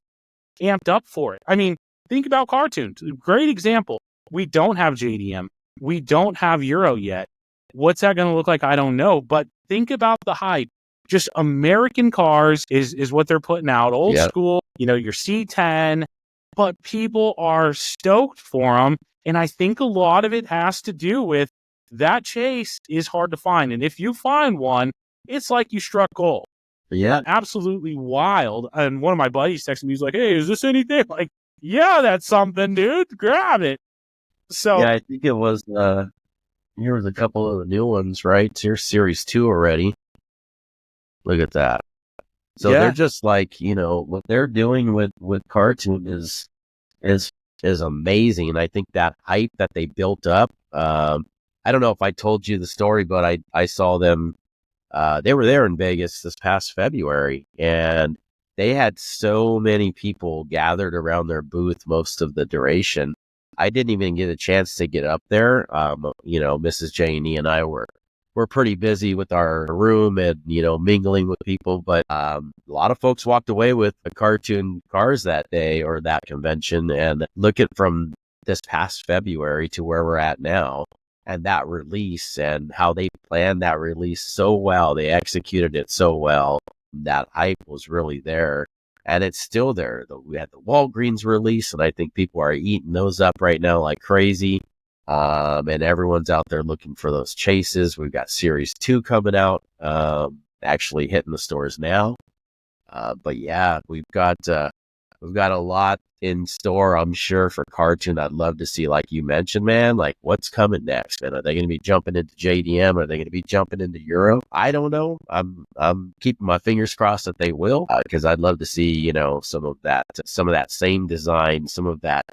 amped up for it. I mean, think about cartoons. Great example. We don't have JDM. We don't have Euro yet. What's that going to look like? I don't know. But think about the hype. Just American cars is what they're putting out. Old school, your C10. But people are stoked for them. And I think a lot of it has to do with that chase is hard to find. And if you find one, it's like you struck gold. Yeah. Absolutely wild. And one of my buddies texted me, he's like, hey, is this anything? Like, yeah, that's something, dude. Grab it. So yeah, I think it was here was a couple of the new ones, right? Here's Series 2 already. Look at that. So they're just like, what they're doing with Cartoon is amazing. And I think that hype that they built up, I don't know if I told you the story, but I saw them. They were there in Vegas this past February, and they had so many people gathered around their booth most of the duration. I didn't even get a chance to get up there. Mrs. JNE and I were pretty busy with our room and, mingling with people. But a lot of folks walked away with the cartoon cars that day or that convention. And look at from this past February to where we're at now. And that release and how they planned that release so well. They executed it so well. That hype was really there. And it's still there. We had the Walgreens release, and I think people are eating those up right now like crazy. And everyone's out there looking for those chases. We've got Series 2 coming out, actually hitting the stores now. But yeah, we've got a lot in store, I'm sure, for Cartoon. I'd love to see, like you mentioned, man, like what's coming next, man. Are they going to be jumping into JDM? Are they going to be jumping into Euro? I don't know. I'm keeping my fingers crossed that they will, because I'd love to see, some of that same design, some of that,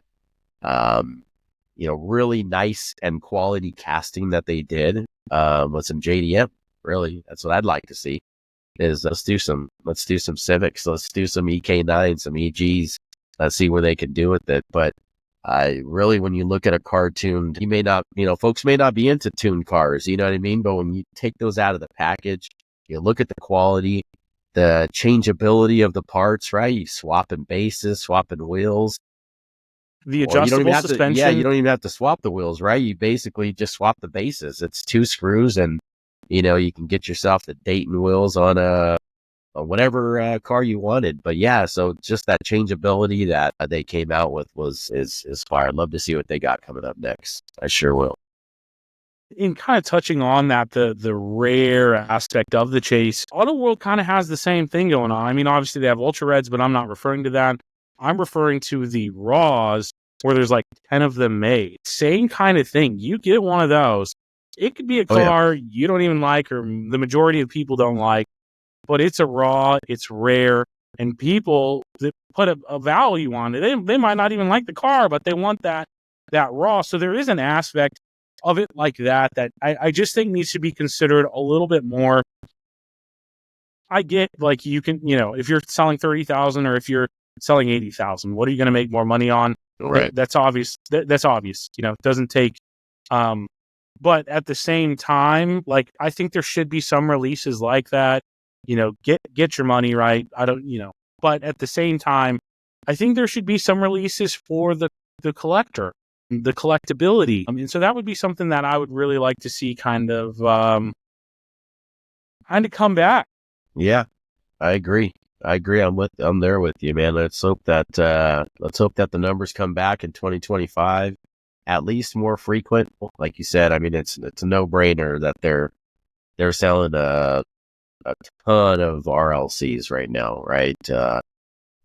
really nice and quality casting that they did, with some JDM. Really, that's what I'd like to see. Is let's do some Civics, let's do some EK9, some EGs, let's see where they can do with it. But really, when you look at a cartoon, you may not, folks may not be into tuned cars, you know what I mean? But when you take those out of the package, you look at the quality, the changeability of the parts, right? You swapping bases, swapping wheels. The adjustable suspension. You don't even have to swap the wheels, right? You basically just swap the bases. It's 2 screws and you can get yourself the Dayton wheels on whatever car you wanted. But yeah, so just that changeability that they came out with is fire. I'd love to see what they got coming up next. I sure will. In kind of touching on that, the rare aspect of the chase, Auto World kind of has the same thing going on. I mean, obviously they have Ultra Reds, but I'm not referring to that. I'm referring to the Raws, where there's like 10 of them made. Same kind of thing. You get one of those. It could be a car you don't even like, or the majority of people don't like, but it's a Raw, it's rare, and people that put a value on it, they might not even like the car, but they want that Raw. So there is an aspect of it like that I just think needs to be considered a little bit more. I get, like, you can, if you're selling 30,000 or if you're selling 80,000, what are you going to make more money on? Right. That's obvious. That's obvious. It doesn't take, but at the same time, like, I think there should be some releases like that, get your money right. I don't, but at the same time, I think there should be some releases for the collector, the collectability. I mean, so that would be something that I would really like to see kind of come back. Yeah, I agree. I'm there with you, man. Let's hope that the numbers come back in 2025, at least more frequent. Like you said, I mean, it's a no-brainer that they're selling a ton of RLCs right now, right?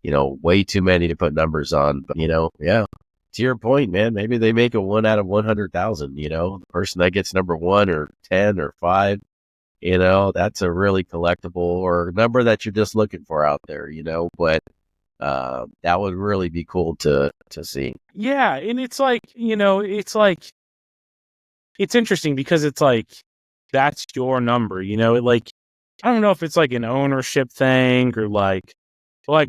Way too many to put numbers on, but yeah. To your point, man, maybe they make a 1 out of 100,000, the person that gets number 1 or 10 or 5, That's a really collectible or number that you're just looking for out there, but that would really be cool to see. Yeah, and it's like, it's interesting because it's like that's your number, like I don't know if it's like an ownership thing or like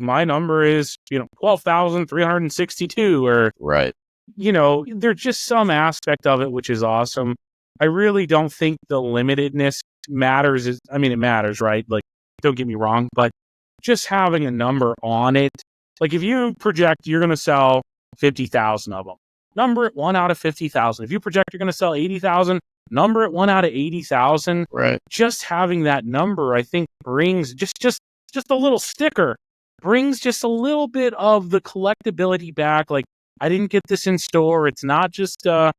my number is 12,362 or Right. there's just some aspect of it which is awesome. I really don't think the limitedness matters. I mean, it matters, right? Like, don't get me wrong, but just having a number on it, like if you project you're going to sell 50,000 of them, number it 1 out of 50,000. If you project you're going to sell 80,000, number it 1 out of 80,000. Right. Just having that number, I think, brings just a little sticker, brings just a little bit of the collectability back. Like, I didn't get this in store. It's not just a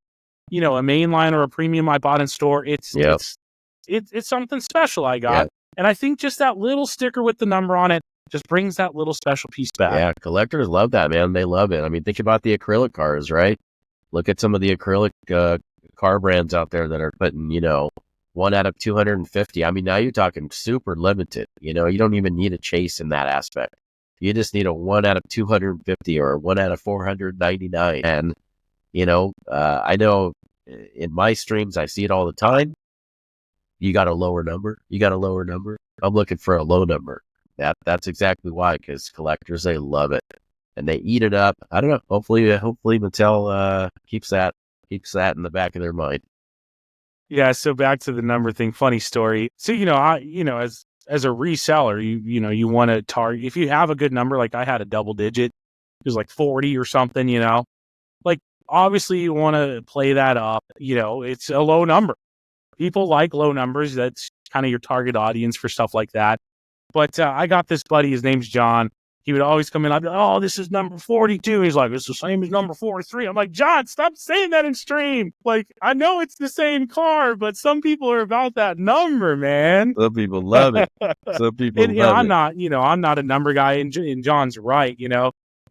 mainline or a premium I bought in store. It's something special I got. Yep. And I think just that little sticker with the number on it just brings that little special piece back. Yeah, collectors love that, man. They love it. I mean, think about the acrylic cars, right? Look at some of the acrylic car brands out there that are putting, 1 out of 250. I mean, now you're talking super limited. You don't even need a chase in that aspect. You just need a 1 out of 250 or a 1 out of 499. And, I know in my streams, I see it all the time. You got a lower number. I'm looking for a low number. That's exactly why, because collectors, they love it and they eat it up. I don't know. Hopefully Mattel keeps that in the back of their mind. Yeah. So back to the number thing. Funny story. So as a reseller, you want to target if you have a good number. Like I had a double digit, it was like 40 or something. Like obviously you want to play that up. It's a low number. People like low numbers. That's kind of your target audience for stuff like that. But I got this buddy, his name's John. He would always come in, I'd be like, oh, this is number 42. He's like, it's the same as number 43. I'm like, John, stop saying that in stream. Like, I know it's the same car, but some people are about that number, man. Some people love it. Some people love I'm it. I'm not a number guy, and John's right,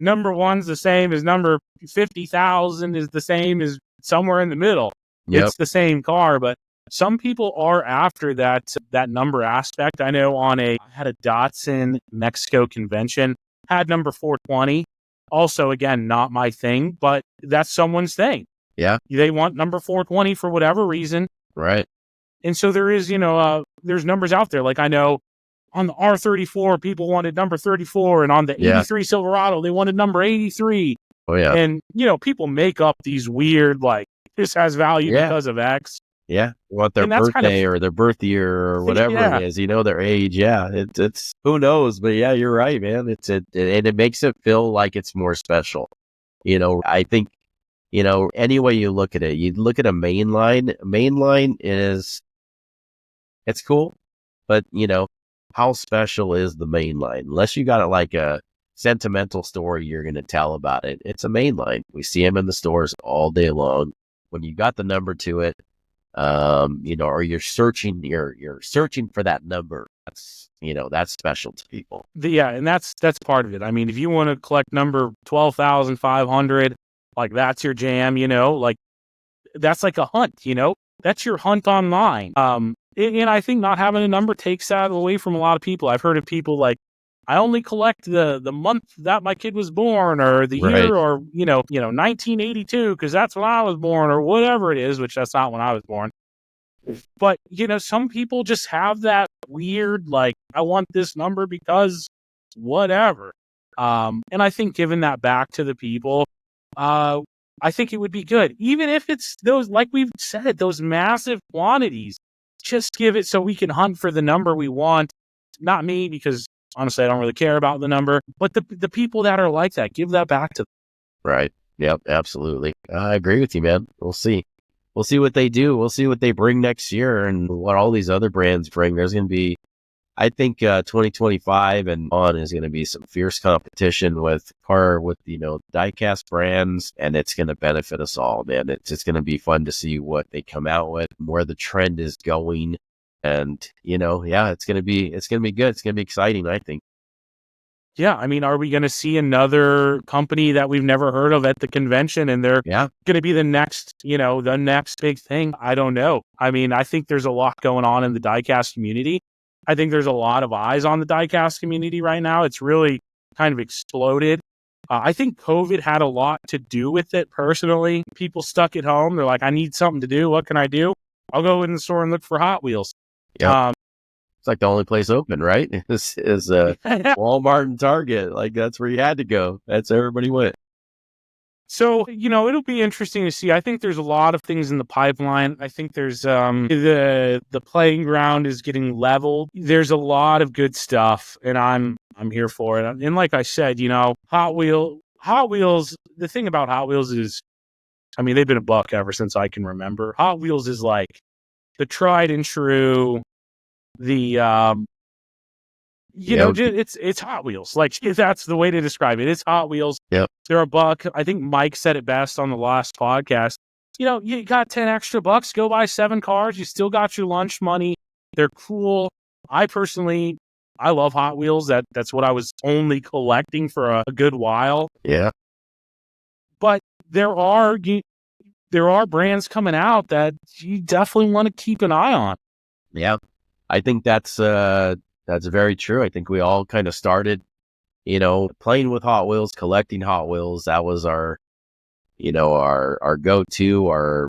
Number one's the same as number 50,000 is the same as somewhere in the middle. Yep. It's the same car, but some people are after that number aspect. I know I had a Datsun Mexico convention, had number 420. Also, again, not my thing, but that's someone's thing. Yeah. They want number 420 for whatever reason. Right. And so there is, there's numbers out there. Like I know on the R34, people wanted number 34, and on the 83 Silverado, they wanted number 83. Oh, yeah. And, people make up these weird, like, this has value because of X. Yeah, what their birthday or their birth year or whatever it is, their age. Yeah, it's who knows, but yeah, you're right, man. And it makes it feel like it's more special. I think, any way you look at it, you look at a mainline. Mainline it's cool, but how special is the mainline? Unless you got like a sentimental story you're going to tell about it, it's a mainline. We see them in the stores all day long. When you got the number to it. Or you're searching for that number. That's special to people. And that's part of it. I mean, if you want to collect number 12,500, like that's your jam, like that's like a hunt, that's your hunt online. And I think not having a number takes that away from a lot of people. I've heard of people like, I only collect the month that my kid was born or the year or, 1982, because that's when I was born or whatever it is, which that's not when I was born. But, some people just have that weird, like, I want this number because whatever. And I think giving that back to the people, I think it would be good. Even if it's those, like we've said, those massive quantities, just give it so we can hunt for the number we want. Not me, because honestly, I don't really care about the number, but the people that are like that, give that back to them. Right. Yep. Absolutely. I agree with you, man. We'll see. We'll see what they do. We'll see what they bring next year and what all these other brands bring. There's going to be, I think, 2025 and on is going to be some fierce competition with diecast brands, and it's going to benefit us all, man. It's just going to be fun to see what they come out with, where the trend is going. And, it's going to be good. It's going to be exciting, I think. Yeah, I mean, are we going to see another company that we've never heard of at the convention, and they're Yeah. going to be the next, the next big thing? I don't know. I mean, I think there's a lot going on in the diecast community. I think there's a lot of eyes on the diecast community right now. It's really kind of exploded. I think COVID had a lot to do with it personally. People stuck at home. They're like, I need something to do. What can I do? I'll go in the store and look for Hot Wheels. Yep. It's like the only place open, right? Is Walmart and Target. Like that's where you had to go. That's where everybody went. So, it'll be interesting to see. I think there's a lot of things in the pipeline. I think there's the playing ground is getting leveled. There's a lot of good stuff, and I'm here for it. And like I said, Hot Wheels, the thing about Hot Wheels is, I mean, they've been a buck ever since I can remember. Hot Wheels is like the tried and true, it's Hot Wheels. Like that's the way to describe it. It's Hot Wheels. Yep. They're a buck. I think Mike said it best on the last podcast. You got 10 extra bucks, go buy 7 cars. You still got your lunch money. They're cool. I love Hot Wheels. That's what I was only collecting for a good while. Yeah. But there are brands coming out that you definitely want to keep an eye on. Yeah. I think that's very true. I think we all kind of started, playing with Hot Wheels, collecting Hot Wheels. That was our go-to, our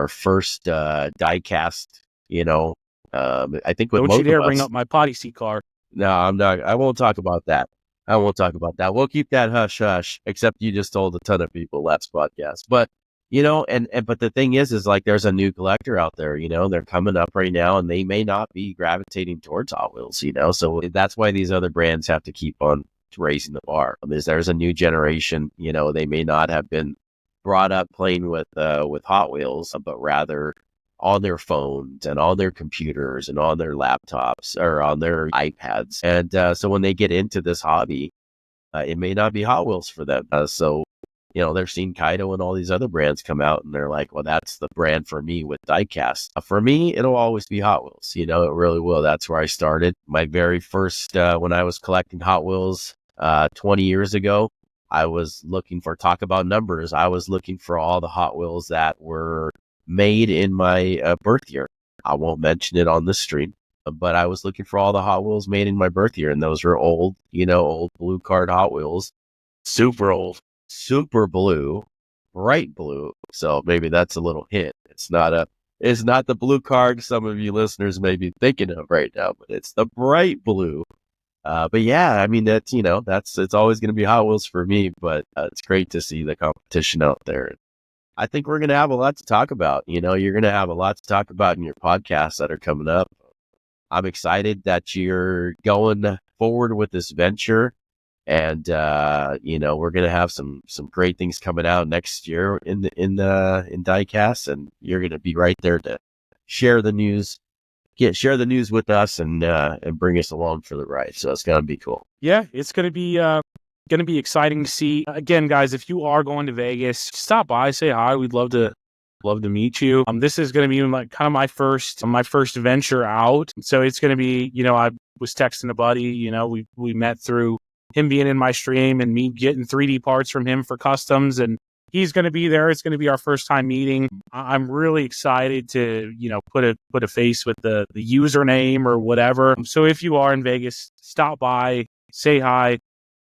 first diecast. I think with Don't most you dare of us, bring up my potty seat car. No, I'm not. I won't talk about that. We'll keep that hush hush. Except you just told a ton of people last podcast. But but the thing is like there's a new collector out there. They're coming up right now, and they may not be gravitating towards Hot Wheels. So that's why these other brands have to keep on raising the bar. There's a new generation. They may not have been brought up playing with Hot Wheels, but rather on their phones and on their computers and on their laptops or on their iPads. And so when they get into this hobby, it may not be Hot Wheels for them. So they're seeing Kaido and all these other brands come out, and they're like, well, that's the brand for me with diecast. For me, it'll always be Hot Wheels. It really will. That's where I started. My very first, when I was collecting Hot Wheels 20 years ago, I was looking for, talk about numbers, I was looking for all the Hot Wheels that were made in my birth year. I won't mention it on this stream, but I was looking for all the Hot Wheels made in my birth year, and those were old blue card Hot Wheels. Super old, super blue, bright blue. So maybe that's a little hint. It's not the blue card some of you listeners may be thinking of right now, but it's the bright blue. But yeah, I mean, it's always going to be Hot Wheels for me, but it's great to see the competition out there. I think we're going to have a lot to talk about. You're going to have a lot to talk about in your podcasts that are coming up. I'm excited that you're going forward with this venture, and we're going to have some great things coming out next year in Diecast, and you're going to be right there to share the news. Share the news with us and bring us along for the ride. So it's gonna be cool. Yeah, it's gonna be exciting to see. Again, guys, if you are going to Vegas, stop by, say hi. We'd love to meet you. This is gonna be like kind of my first venture out. So it's gonna be, I was texting a buddy. We met through him being in my stream and me getting 3D parts from him for customs, and he's going to be there. It's going to be our first time meeting. I'm really excited to, put a face with the username or whatever. So if you are in Vegas, stop by, say hi,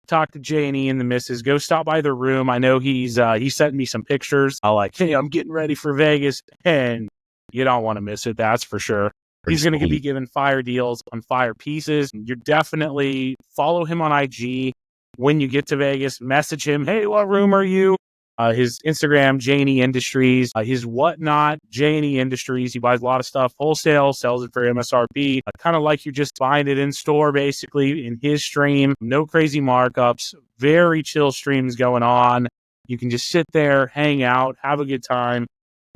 talk to JNE and the missus. Go stop by the room. I know he sent me some pictures. Hey, I'm getting ready for Vegas, and you don't want to miss it. That's for sure. He's going to be giving fire deals on fire pieces. You're definitely follow him on IG. When you get to Vegas, message him. Hey, what room are you? His Instagram, JNEIndustries. His whatnot, JNEIndustries. He buys a lot of stuff wholesale, sells it for MSRP. Kind of like you're just buying it in store, basically, in his stream. No crazy markups. Very chill streams going on. You can just sit there, hang out, have a good time,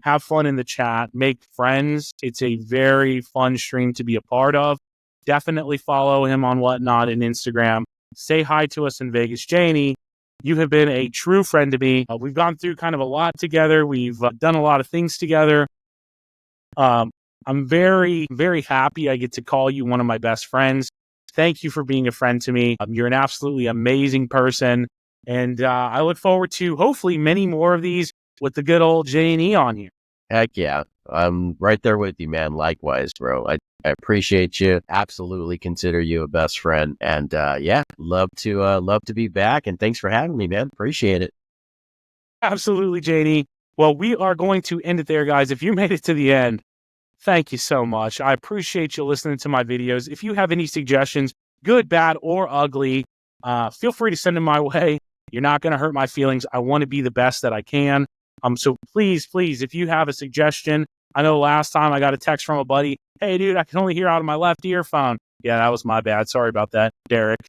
have fun in the chat, make friends. It's a very fun stream to be a part of. Definitely follow him on whatnot and Instagram. Say hi to us in Vegas. JNE, you have been a true friend to me. We've gone through kind of a lot together. We've done a lot of things together. I'm very, very happy I get to call you one of my best friends. thank you for being a friend to me. You're an absolutely amazing person. And I look forward to hopefully many more of these with the good old J&E on here. Heck yeah. I'm right there with you, man. Likewise, bro. I appreciate you. Absolutely consider you a best friend. And yeah, love to be back. And thanks for having me, man. Appreciate it. Absolutely, J&E. Well, we are going to end it there, guys. If you made it to the end, thank you so much. I appreciate you listening to my videos. If you have any suggestions, good, bad, or ugly, feel free to send them my way. You're not going to hurt my feelings. I want to be the best that I can. So please, if you have a suggestion, I know last time I got a text from a buddy, hey, dude, I can only hear out of my left earphone. Yeah, that was my bad. Sorry about that, Derek.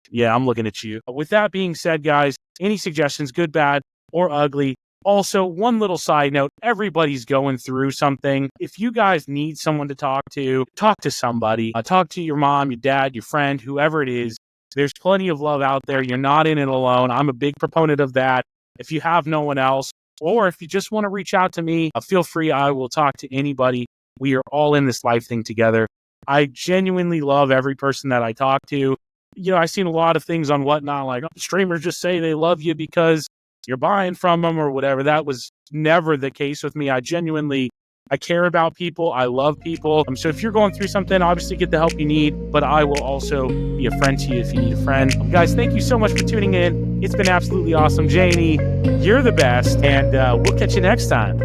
Yeah, I'm looking at you. With that being said, guys, any suggestions, good, bad, or ugly? Also, one little side note, everybody's going through something. If you guys need someone to talk to somebody. Talk to your mom, your dad, your friend, whoever it is. There's plenty of love out there. You're not in it alone. I'm a big proponent of that. If you have no one else, or if you just want to reach out to me, feel free. I will talk to anybody. We are all in this life thing together. I genuinely love every person that I talk to. You know, I've seen a lot of things on whatnot, like streamers just say they love you because you're buying from them or whatever. That was never the case with me. I care about people. I love people. So if you're going through something, obviously get the help you need, but I will also be a friend to you if you need a friend. Guys, thank you so much for tuning in. It's been absolutely awesome. J&E, you're the best, and we'll catch you next time.